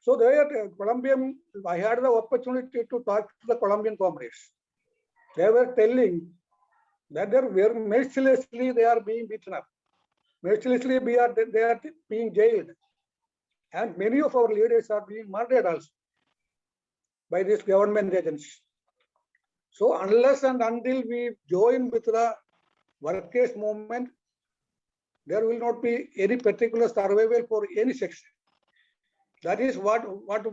So I had the opportunity to talk to the Colombian comrades. They were telling that mercilessly they are being beaten up. Mercilessly they are being jailed. And many of our leaders are being murdered also by this government agencies. So unless and until we join with the workers' movement, there will not be any particular survival for any section. That is what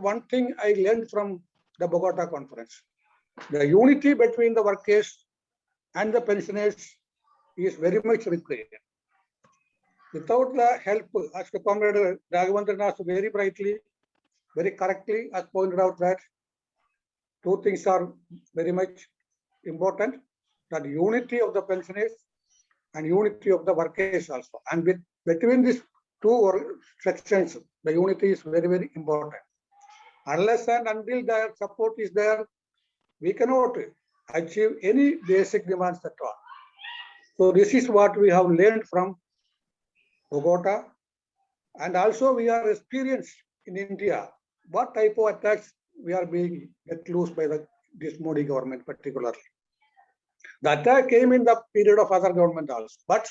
one thing I learned from the Bogota conference. The unity between the workers and the pensioners is very much required. Without the help, as the Comrade Raghavendran has very brightly, very correctly has pointed out that two things are very much important, that unity of the pensioners and unity of the workers also. And between these two sections, the unity is very, very important. Unless and until their support is there, we cannot achieve any basic demands at all. So this is what we have learned from Bogota. And also we are experienced in India, what type of attacks we are being let loose by this Modi government particularly. The attack came in the period of other government also, but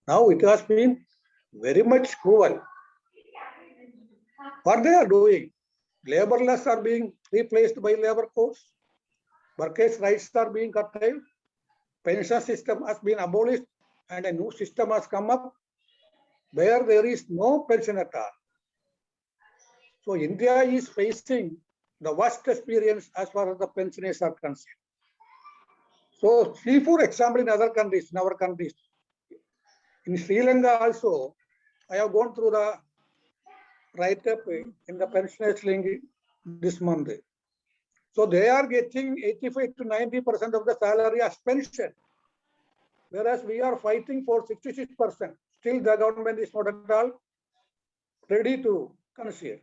now it has been very much cruel. What they are doing, labor laws are being replaced by labor codes, workers' rights are being curtailed, pension system has been abolished, and a new system has come up where there is no pension at all. So India is facing the worst experience as far as the pensioners are concerned. So see, for example, in other countries, in our countries, in Sri Lanka also, I have gone through the write-up in the pensioners link this month. So they are getting 85 to 90% of the salary as pension, whereas we are fighting for 66%. Still the government is not at all ready to consider.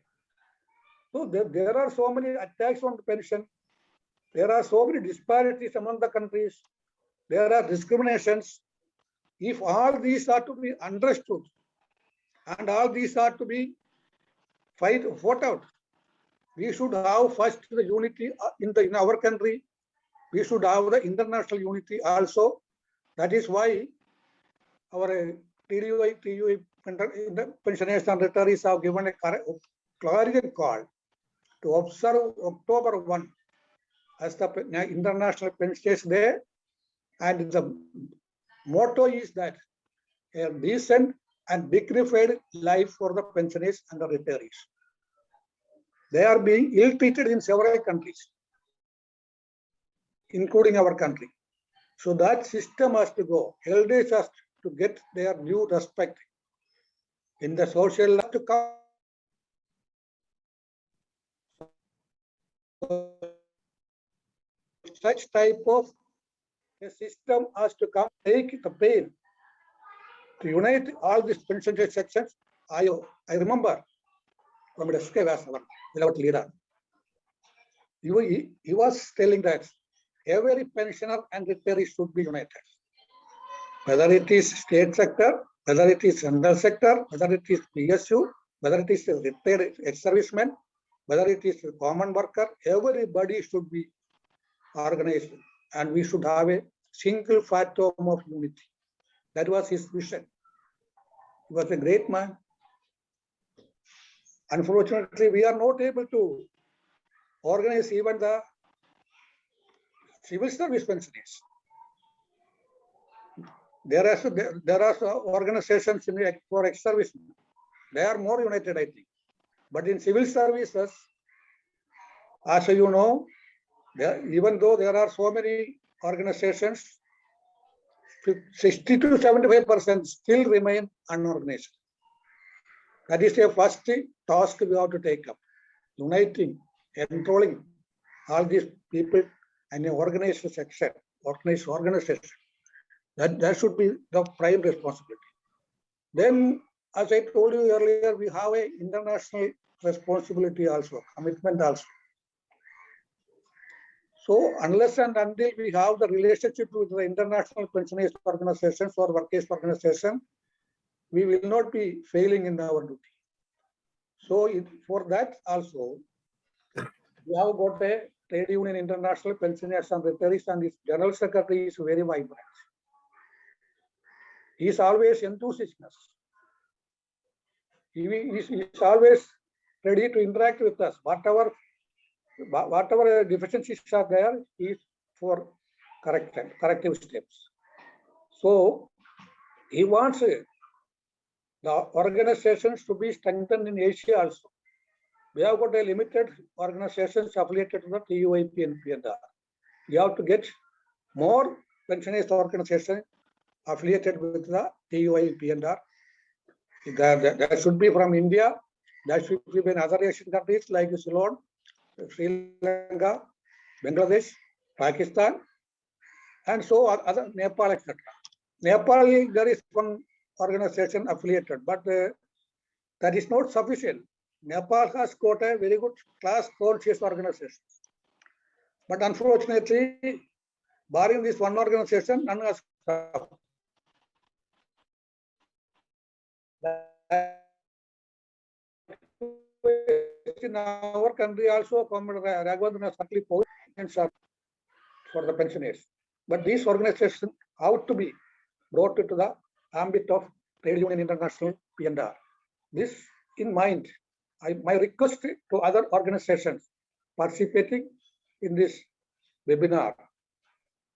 So there are so many attacks on the pension. There are so many disparities among the countries. There are discriminations. If all these are to be understood and all these are to be fought out, we should have first the unity in our country. We should have the international unity also. That is why our TUI pensioners and retirees have given a clarion call to observe October 1 as the International Pensioners Day, and the motto is that a decent and dignified life for the pensioners and the retirees. They are being ill-treated in several countries, including our country. So that system has to go. Elders has to get their due respect in the social life to come. Such type of a system has to come, take the pain to unite all these pension sections. I remember from the SK Vasavan, beloved leader, he was telling that every pensioner and retiree should be united. Whether it is state sector, whether it is central sector, whether it is PSU, whether it is a retired ex-serviceman, whether it is a common worker, everybody should be organized and we should have a single fathom of unity. That was his vision. He was a great man. Unfortunately, we are not able to organize even the civil service pensioners. There are organizations for ex-servicemen. They are more united, I think. But in civil services, as you know, even though there are so many organizations, 60 to 75% still remain unorganized. That is the first task we have to take up, uniting, enrolling all these people in an organized section, organized organization. That should be the prime responsibility. Then, as I told you earlier, we have an international responsibility also, commitment also. So unless and until we have the relationship with the international pensioners organizations or workers organization, we will not be failing in our duty. So for that also, we have got a trade union international pensioners and retirees, and its general secretary is very vibrant. He is always enthusiastic. He is always ready to interact with us. Whatever deficiencies are there, he is for corrective steps. So he wants the organizations to be strengthened in Asia also. we have got a limited organizations affiliated to the TUIP and PNR. We have to get more pensioners organizations affiliated with the TUIP PNR. That should be from India. That should be in other Asian countries like Ceylon, Sri Lanka, Bangladesh, Pakistan, and so other Nepal, etc. Nepal, there is one organization affiliated, but that is not sufficient. Nepal has got a very good class conscious organization. But unfortunately, barring this one organization, none has in our country also, Comrade Raghavendra has certainly points for the pensioners. But these organizations have to be brought into the ambit of Trade Union International PNR. This in mind, my request to other organizations participating in this webinar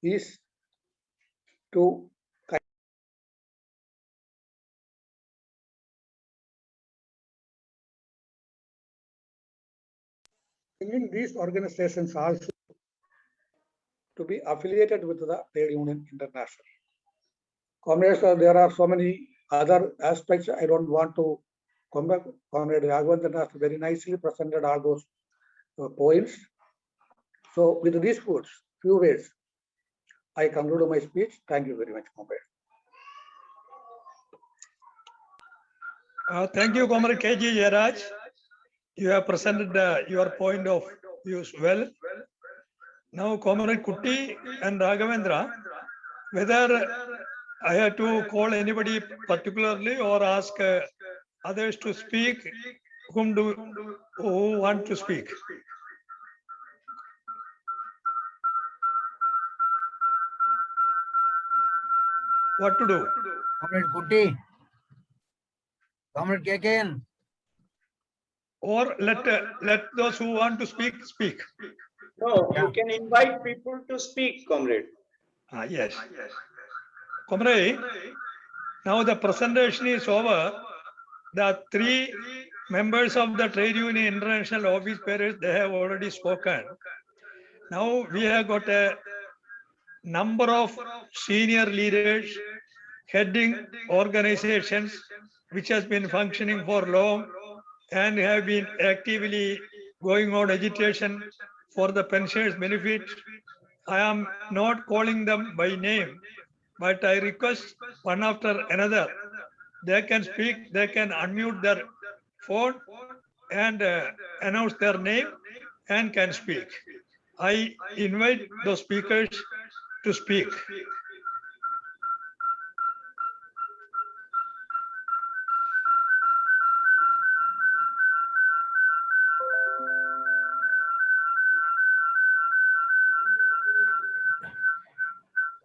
is to bringing these organizations also to be affiliated with the Trade Union International. Comrades, there are so many other aspects I don't want to come back. Comrade Raghavendra has very nicely presented all those points. So with these few words, I conclude my speech. Thank you very much, comrade. Thank you, Comrade KG Jayaraj. You have presented your point of views well. Now, Comrade Kutti and Raghavendra, whether I have to call anybody particularly or ask others to speak, who want to speak? What to do? Comrade Kutti, Comrade KKN. Or let those who want to speak, speak. No, you can invite people to speak, comrade. Yes. Comrade, now the presentation is over. The three members of the Trade Union International Office Bearers, they have already spoken. Now we have got a number of senior leaders heading organizations which has been functioning for long and have been actively going on agitation for the pensioners' benefit. I am not calling them by name, but I request one after another. They can speak, they can unmute their phone and announce their name and can speak. I invite those speakers to speak.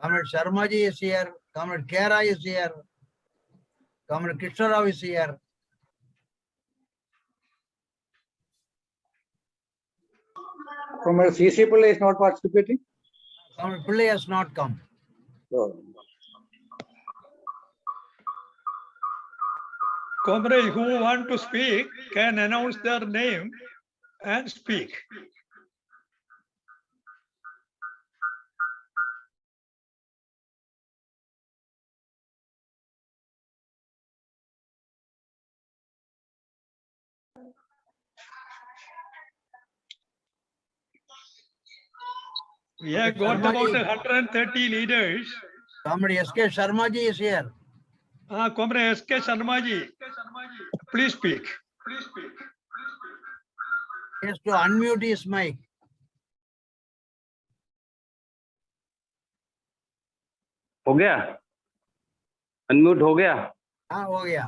Comrade Sharmaji is here. Comrade Kera is here. Comrade Krishna Rao is here. Comrade CC Pillai is not participating. Comrade Pillai has not come. So, Comrade who want to speak can announce their name and speak. We have got about 130 leaders. Comrade S.K. Sharmaji is here. Comrade S.K. Sharmaji, please speak. He has to unmute his mic. हो गया unmute हो गया हाँ हो गया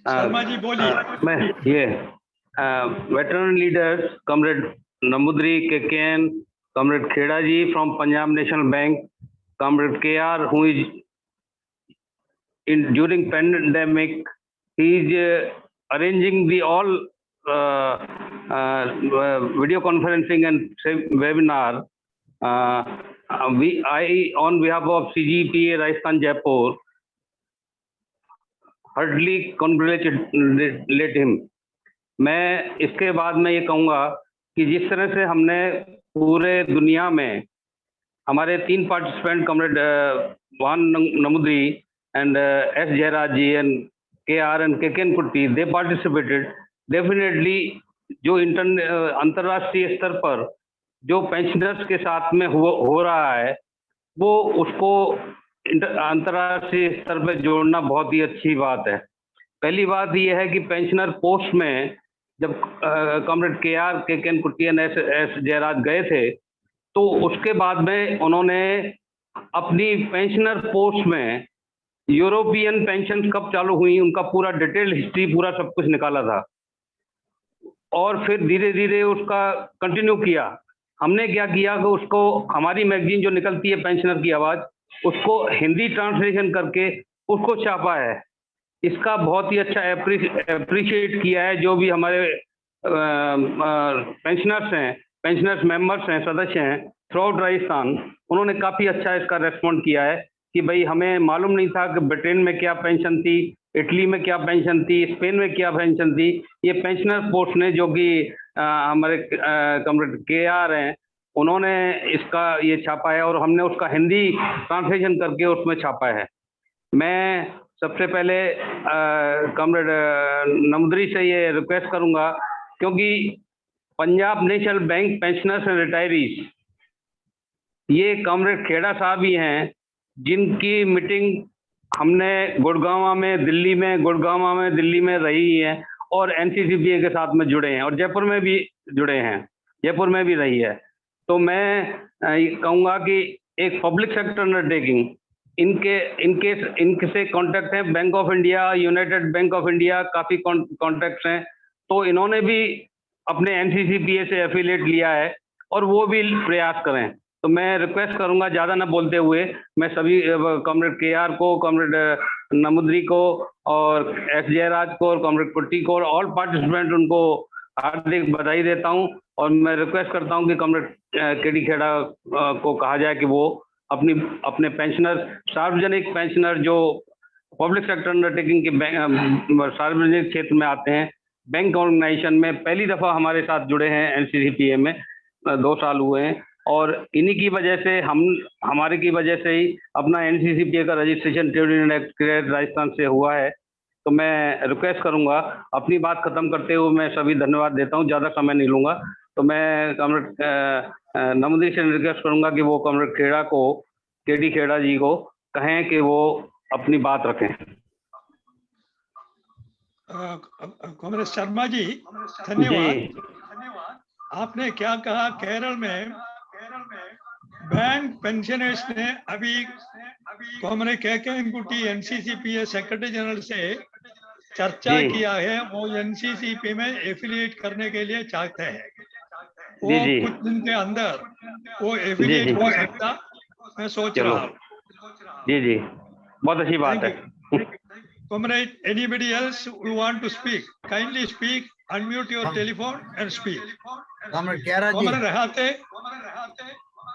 शर्मा जी बोलिए मैं ये veteran leaders comrade Namboodiri KKN comrade Kheda ji from Punjab national bank comrade KR who is in during pandemic he is arranging the all video conferencing and webinar I on behalf of CGPA Rajasthan Jaipur heartily congratulate him. मैं इसके बाद में ये कहूँगा कि जिस तरह से हमने पूरे दुनिया में हमारे 3 पार्टिसिपेंट कॉमरेड वान Namboodiri and S Jayaraj ji and KR and KK कुट्टी दे पार्टिसिपेटेड, डेफिनेटली जो अंतर्राष्ट्रीय स्तर पर जो पेंशनर्स के साथ में हो रहा है वो उसको अंतर्राष्ट्रीय स्तर पर जोड़ना बहुत ही अच्छी बात है। पहली बात यह है कि पेंशनर पोस्ट में जब कॉमरेड KR KK कुट्टी एंड एस जयराज गए थे तो उसके बाद में उन्होंने अपनी पेंशनर पोस्ट में यूरोपियन पेंशन कब चालू हुई उनका पूरा डिटेल हिस्ट्री पूरा सब कुछ निकाला था और फिर धीरे धीरे उसका कंटिन्यू किया। हमने क्या किया कि उसको हमारी मैगजीन जो निकलती है पेंशनर की आवाज, उसको हिंदी ट्रांसलेशन करके उसको छापा है। इसका बहुत ही अच्छा अप्रिशिएट किया है जो भी हमारे पेंशनर्स हैं, पेंशनर्स मेंबर्स हैं, सदस्य हैं थ्रू आउट राजस्थान, उन्होंने काफ़ी अच्छा इसका रेस्पॉन्ड किया है कि भाई हमें मालूम नहीं था कि ब्रिटेन में क्या पेंशन थी, इटली में क्या पेंशन थी, स्पेन में क्या पेंशन थी। ये पेंशनर पोस्ट ने जो कि हमारे कॉमरेड KR हैं उन्होंने इसका ये छापा है और हमने उसका हिंदी ट्रांसलेशन करके उसमें छापा है। मैं सबसे पहले कॉमरेड नमुद्री से ये रिक्वेस्ट करूंगा क्योंकि Punjab national bank pensioners and retirees ये कॉमरेड खेड़ा साहब ही हैं जिनकी मीटिंग हमने गुड़गांव में दिल्ली में रही है और NCCPA के साथ में जुड़े हैं और जयपुर में भी जुड़े हैं, जयपुर में भी रही है। तो मैं कहूँगा कि एक पब्लिक सेक्टर अंडरटेकिंग इनके से कॉन्टैक्ट है, bank of India, United bank of India काफ़ी कॉन्टैक्ट्स हैं, तो इन्होंने भी अपने NCCPA से एफिलिएट लिया है और वो भी प्रयास करें। तो मैं रिक्वेस्ट करूंगा ज़्यादा ना बोलते हुए मैं सभी कॉमरेड KR को, कॉमरेड नमुद्री को और एस जयराज को और कॉमरेड कुट्टी को और ऑल पार्टिसिपेंट उनको हार्दिक बधाई देता हूं और मैं रिक्वेस्ट करता हूं कि कॉमरेड KD खेड़ा को कहा जाए कि वो अपने पेंशनर, सार्वजनिक पेंशनर जो पब्लिक सेक्टर अंडरटेकिंग के सार्वजनिक क्षेत्र में आते हैं, बैंक ऑर्गेनाइजेशन में पहली दफ़ा हमारे साथ जुड़े हैं NCCPA में 2 साल हुए हैं और इन्हीं की वजह से हमारे की वजह से ही अपना NCCPA का registration trade union act Rajasthan से हुआ है। तो मैं रिक्वेस्ट करूंगा, अपनी बात खत्म करते हुए मैं सभी धन्यवाद देता हूं, ज़्यादा समय नहीं लूंगा। तो मैं कॉमरेड नमुद्री से रिक्वेस्ट करूंगा कि वो कॉमरेड खेड़ा को, KD खेड़ा जी को कहें कि वो अपनी बात रखें। कॉमरेड शर्मा जी धन्यवाद। आपने क्या कहा, केरल में बैंक पेंशनर्स ने अभी कॉमरेड KK कुट्टी NCCPA सेक्रेटरी जनरल से चर्चा किया है, वो NCCPA में एफिलिएट करने के लिए चाहते हैं। वो कुछ दिन के अंदर वो एफिलिएट हो सकता, मैं सोच रहा हूँ। जी बहुत अच्छी बात है। Comrade, anybody else who want to speak, kindly speak, unmute your telephone and speak. Comrade KR ji,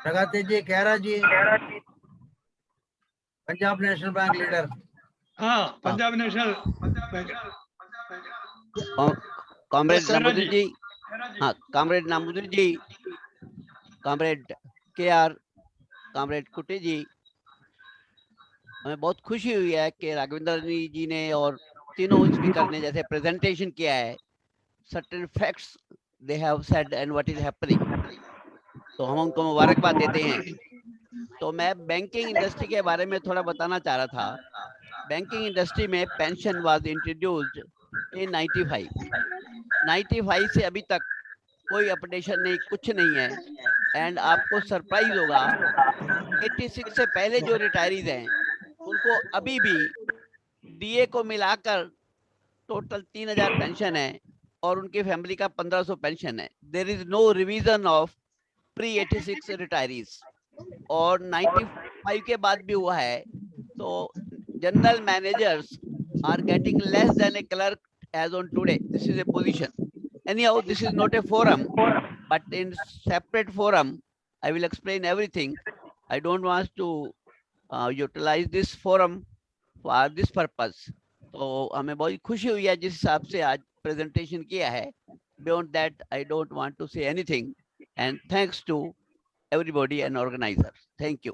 Ragate ji, KR ji, Punjab national bank leader. हाँ, Punjab national bank. Comrade Namboodiri ji, हाँ comrade Namboodiri ji, comrade KR, comrade Kutty ji, हमें बहुत खुशी हुई है कि राघवेंद्र जी ने और तीनों स्पीकर ने जैसे प्रेजेंटेशन किया है, certain facts they have said and what is happening, तो हम उनको मुबारकबाद देते हैं। तो मैं बैंकिंग इंडस्ट्री के बारे में थोड़ा बताना चाह रहा था। बैंकिंग इंडस्ट्री में पेंशन वाज इंट्रोड्यूस्ड इन 95 से अभी तक कोई अपडेशन नहीं, कुछ नहीं है। एंड आपको सरप्राइज होगा 86 से पहले जो रिटायरीज हैं उनको अभी भी DA को मिलाकर टोटल 3000 पेंशन है और उनकी फैमिली का 1500 पेंशन है। There is no revision of pre 86 retirees. और 95 के बाद भी हुआ है तो general managers are getting less than a clerk as on today. This is a position. Anyhow, this is not a forum, but in separate forum, I will explain everything. I don't want to utilize this forum for this purpose. तो हमें बहुत खुशी हुई है जिस हिसाब से आज presentation किया है. Beyond that, I don't want to say anything. And thanks to everybody and organizers. Thank you.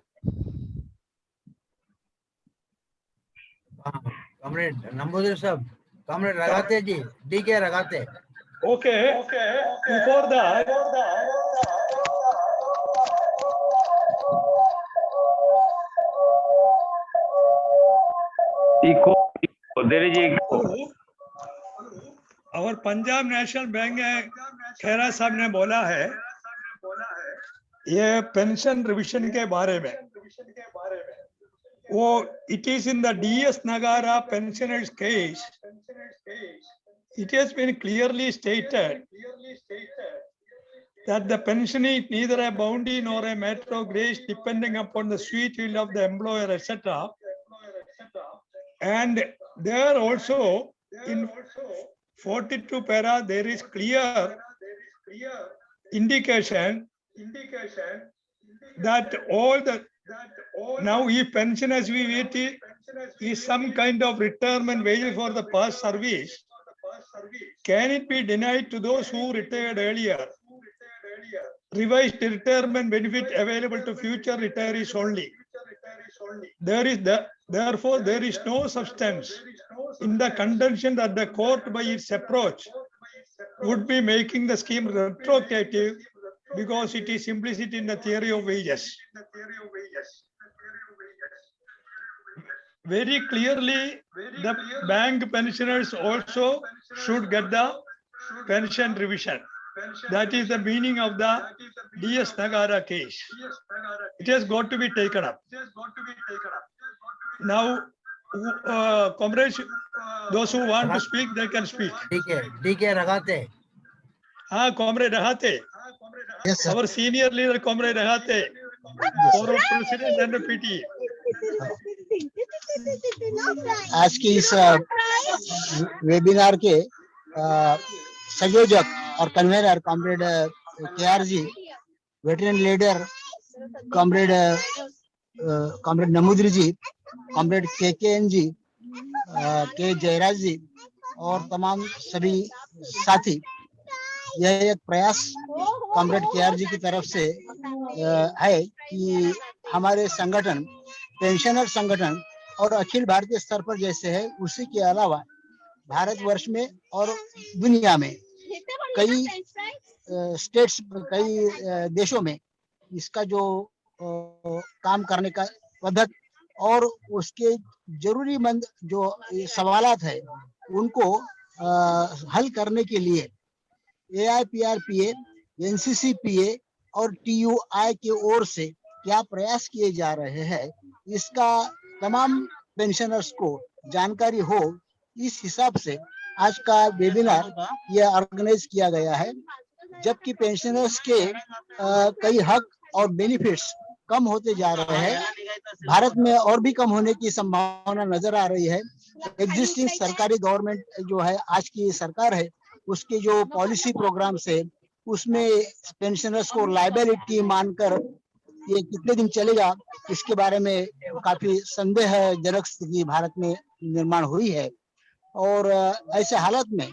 Comrade Nambudiri sahab, Comrade Ragate ji, DK Ragate. Okay. Before that, Echo. There is echo. और Punjab national bank खेरा साहब ने बोला है ये pension revision के बारे में, वो it is in the DS Nakara pensioners case. It has been clearly stated that the pension is neither a bounty nor a matter of grace depending upon the sweet will of the employer, etc. And there also in 42 para there is clear indication that all the now if pension as we wait is some kind of retirement wage for the past service, can it be denied to those who retired earlier? Revised retirement benefit available to future retirees only. Therefore, there is no substance in the contention that the court by its approach would be making the scheme retroactive because it is implicit in the theory of wages. Very clearly, the bank pensioners also should get the pension revision. That is the meaning of the DS Nagara case. It has got to be taken up. Now, comrades, those who want to speak, they can speak. DK Ragate. Comrade Rahate. Yes, sir. Our senior leader, Comrade Rahate, former president and PT. आज की इस webinar के संयोजक और convener comrade K R जी, veteran leader comrade नमूदरी जी, comrade KKN जी, के जयराज जी और तमाम सभी साथी, यह एक प्रयास कॉमरेड केआर जी की तरफ से है कि हमारे संगठन, पेंशनर संगठन और अखिल भारतीय स्तर पर जैसे है, उसी के अलावा भारतवर्ष में और दुनिया में कई स्टेट्स, कई देशों में इसका जो काम करने का पद्धति और उसके जरूरीमंद जो सवालात है उनको हल करने के लिए AIPRPA, NCCPA और TUI की ओर से क्या प्रयास किए जा रहे हैं, इसका तमाम पेंशनर्स को जानकारी हो, इस हिसाब से आज का वेबिनार यह ऑर्गेनाइज किया गया है. जबकि पेंशनर्स के कई हक और बेनिफिट्स कम होते जा रहे हैं, भारत में और भी कम होने की संभावना नजर आ रही है. एग्जिस्टिंग सरकारी गवर्नमेंट जो है, आज की सरकार है, उसके जो पॉलिसी प्रोग्राम्स है उसमें पेंशनर्स को लायबिलिटी मानकर ये कितने दिन चलेगा, इसके बारे में काफी संदेहजनक स्थिति भारत में निर्माण हुई है. और ऐसे हालत में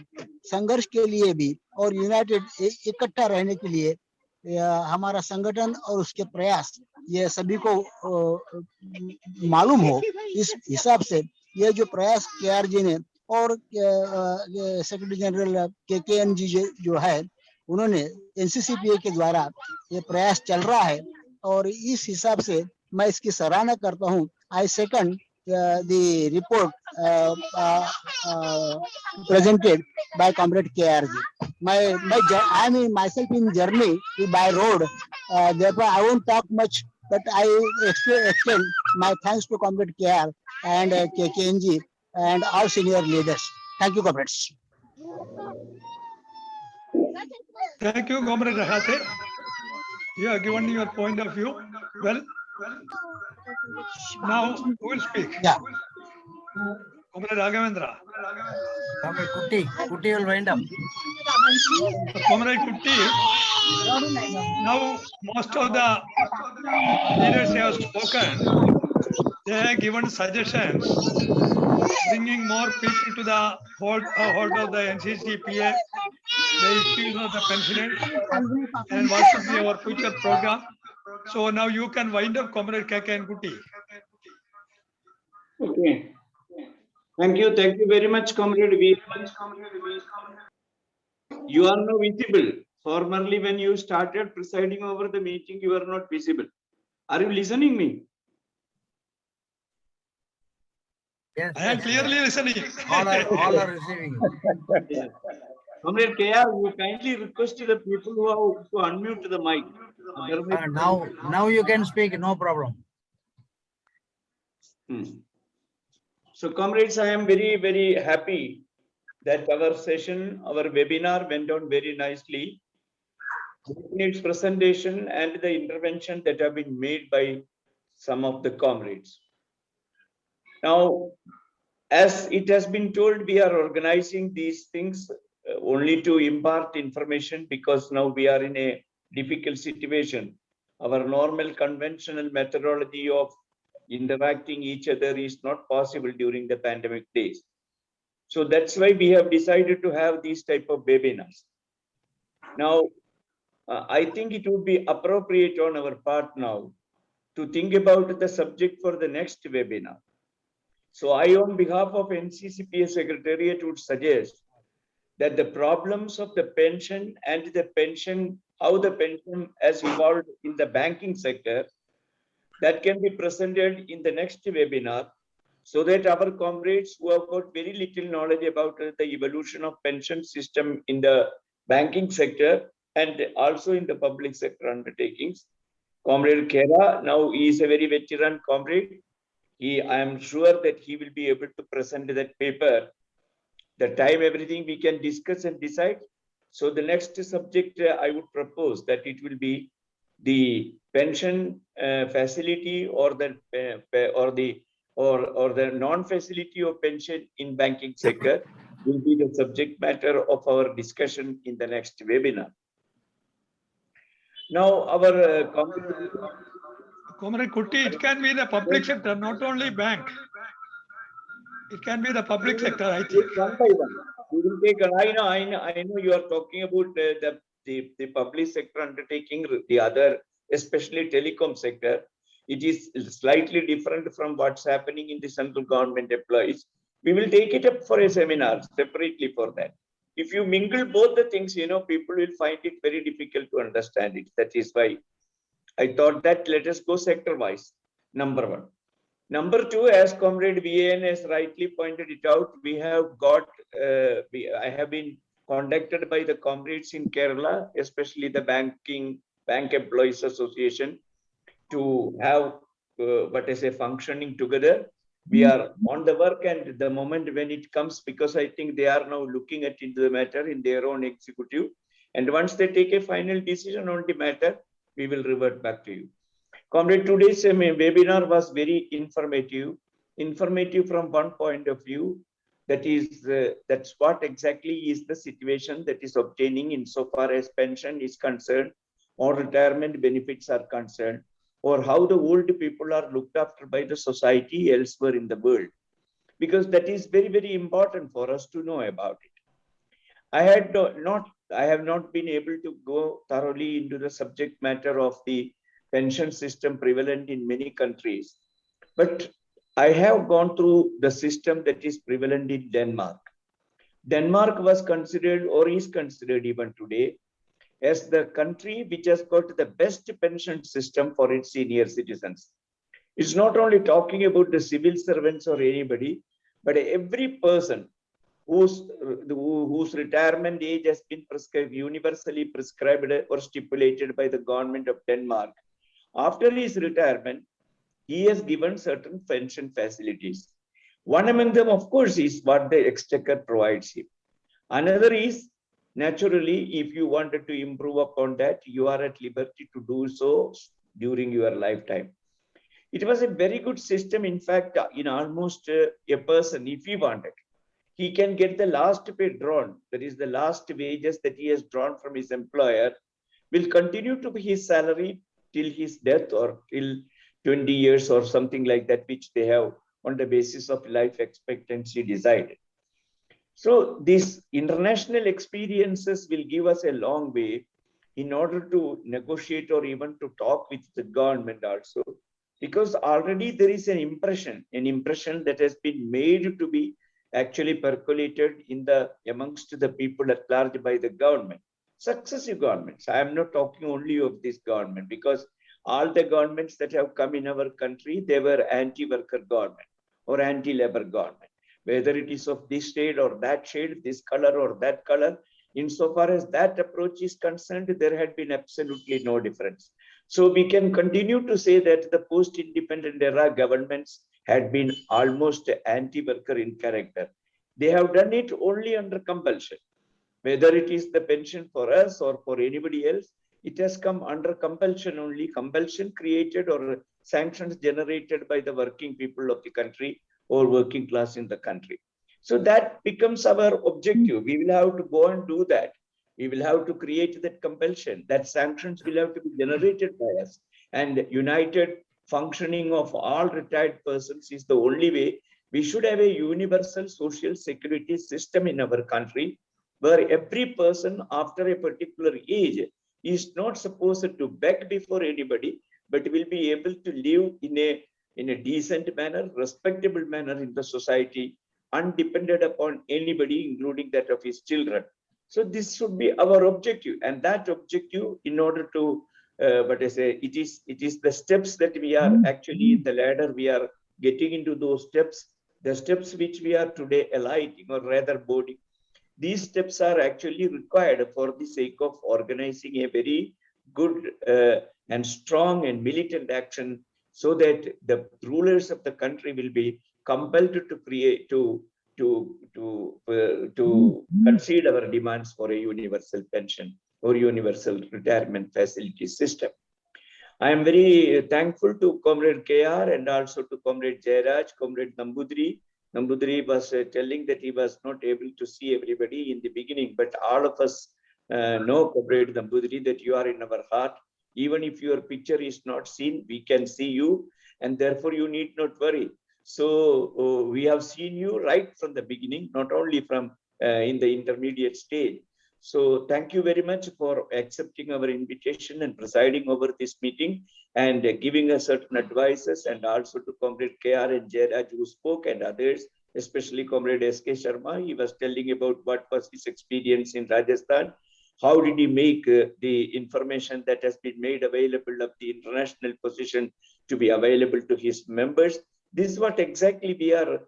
संघर्ष के लिए भी और यूनाइटेड इकट्ठा रहने के लिए हमारा संगठन और उसके प्रयास ये सभी को मालूम हो, इस हिसाब से ये जो प्रयास केआर जी ने और सेक्रेटरी जनरल केकेएन जी जो है, उन्होंने NCCPA के द्वारा ये प्रयास चल रहा है और इस हिसाब से मैं इसकी सराहना करता हूँ. आई second the report presented by Comrade KR ji. I am myself in journey by road, therefore I won't talk much, but I extend my thanks to Comrade KR and KKN ji and all senior leaders. Thank you, comrades. Thank you, Comrade Rahate. You have given your point of view. Well, now who will speak? Yeah. Comrade Raghavendra. Comrade Kutti will wind up. Comrade Kutti. Now most of the leaders have spoken. they have given suggestions, bringing more people to the hold of the NCCPA, the issues of the pensioners, and what should be our future program. So now you can wind up, Comrade KK and Kuti. Okay. Thank you very much, Comrade V. You are now visible. Formerly, when you started presiding over the meeting, you are not visible. Are you listening me? Yes, I am yes, clearly yes. listening. All are receiving you. Yes. Comrade KR, you kindly request the people who are to unmute the mic. Otherwise- Now you can speak, no problem. So, comrades, I am very happy that our session, our webinar went on very nicely. In its presentation and the intervention that have been made by some of the comrades. Now, as it has been told, we are organizing these things only to impart information because now we are in a difficult situation. Our normal conventional methodology of interacting each other is not possible during the pandemic days. So that's why we have decided to have these type of webinars. Now, I think it would be appropriate on our part now to think about the subject for the next webinar. So I, on behalf of NCCPA Secretariat, would suggest that the problems of the pension and the pension, how the pension has evolved in the banking sector, that can be presented in the next webinar, so that our comrades who have got very little knowledge about the evolution of pension system in the banking sector and also in the public sector undertakings. Comrade Khera, now he is a very veteran comrade. I am sure that he will be able to present that paper. The time, everything we can discuss and decide. So the next subject I would propose that it will be the pension facility or the non-facility of pension in banking sector will be the subject matter of our discussion in the next webinar. Now, our Comrade Kuti, it can be the public sector, not only bank. It can be the public sector, I think. One by one. We will take. I know you are talking about the public sector undertaking, the other, especially telecom sector. It is slightly different from what's happening in the central government employees. We will take it up for a seminar separately for that. If you mingle both the things, people will find it very difficult to understand it. That is why I thought that let us go sector-wise, number one. Number two, as Comrade VAN has rightly pointed it out, we have got, I have been contacted by the comrades in Kerala, especially the Bank Employees Association, to have functioning together. We are on the work, and the moment when it comes, because I think they are now looking into the matter in their own executive. And once they take a final decision on the matter, we will revert back to you. Comrade, today's webinar was very informative from one point of view. That is, that's what exactly is the situation that is obtaining insofar as pension is concerned or retirement benefits are concerned, or how the old people are looked after by the society elsewhere in the world. Because that is very important for us to know about it. I have not been able to go thoroughly into the subject matter of the pension system prevalent in many countries, but I have gone through the system that is prevalent in Denmark. Denmark was considered, or is considered even today, as the country which has got the best pension system for its senior citizens. It's not only talking about the civil servants or anybody, but every person whose retirement age has been universally prescribed or stipulated by the government of Denmark. After his retirement, he has given certain pension facilities. One among them, of course, is what the exchequer provides him. Another is, naturally, if you wanted to improve upon that, you are at liberty to do so during your lifetime. It was a very good system. In fact, in almost a person, if he wanted, he can get the last pay drawn, that is the last wages that he has drawn from his employer, will continue to be his salary till his death or till 20 years or something like that, which they have on the basis of life expectancy decided. So these international experiences will give us a long way in order to negotiate or even to talk with the government also, because already there is an impression that has been made to be actually percolated in the amongst the people at large by the government, successive governments. I am not talking only of this government, because all the governments that have come in our country, they were anti-worker government or anti-labor government, whether it is of this shade or that shade, this color or that color. Insofar as that approach is concerned, there had been absolutely no difference. So we can continue to say that the post-independent era governments had been almost anti-worker in character. They have done it only under compulsion. Whether it is the pension for us or for anybody else, it has come under compulsion only, compulsion created or sanctions generated by the working people of the country or working class in the country. So that becomes our objective. We will have to go and do that. We will have to create that compulsion. That sanctions will have to be generated by us. And united functioning of all retired persons is the only way. We should have a universal social security system in our country, where every person after a particular age is not supposed to beg before anybody, but will be able to live in a decent manner, respectable manner in the society, undependent upon anybody, including that of his children. So this should be our objective, and that objective, in order to, what I say, it is the steps that we are actually in the ladder. We are getting into those steps, the steps which we are today alighting, or rather boarding. These steps are actually required for the sake of organizing a very good and strong and militant action, so that the rulers of the country will be compelled to create to concede our demands for a universal pension or universal retirement facility system. I am very thankful to Comrade KR and also to Comrade Jairaj, Comrade Nambudri. Nambudri was telling that he was not able to see everybody in the beginning, but all of us know, Comrade Nambudri, that you are in our heart. Even if your picture is not seen, we can see you, and therefore you need not worry. So we have seen you right from the beginning, not only from in the intermediate stage. So thank you very much for accepting our invitation and presiding over this meeting and giving us certain advices, and also to Comrade KR and Jairaj who spoke, and others, especially Comrade SK Sharma. He was telling about what was his experience in Rajasthan. How did he make the information that has been made available of the international position to be available to his members? This is what exactly we are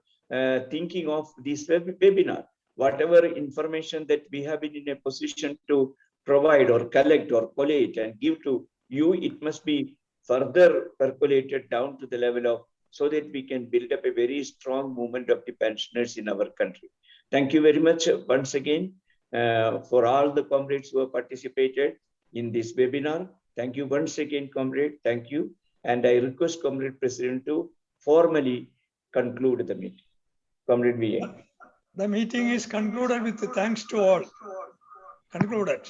thinking of this webinar. Whatever information that we have been in a position to provide or collect or collate and give to you, it must be further percolated down to the level of, so that we can build up a very strong movement of the pensioners in our country. Thank you very much once again for all the comrades who have participated in this webinar. Thank you once again, comrade. Thank you. And I request Comrade President to formally conclude the meeting. Comrade VA. The meeting is concluded with thanks to all. Concluded.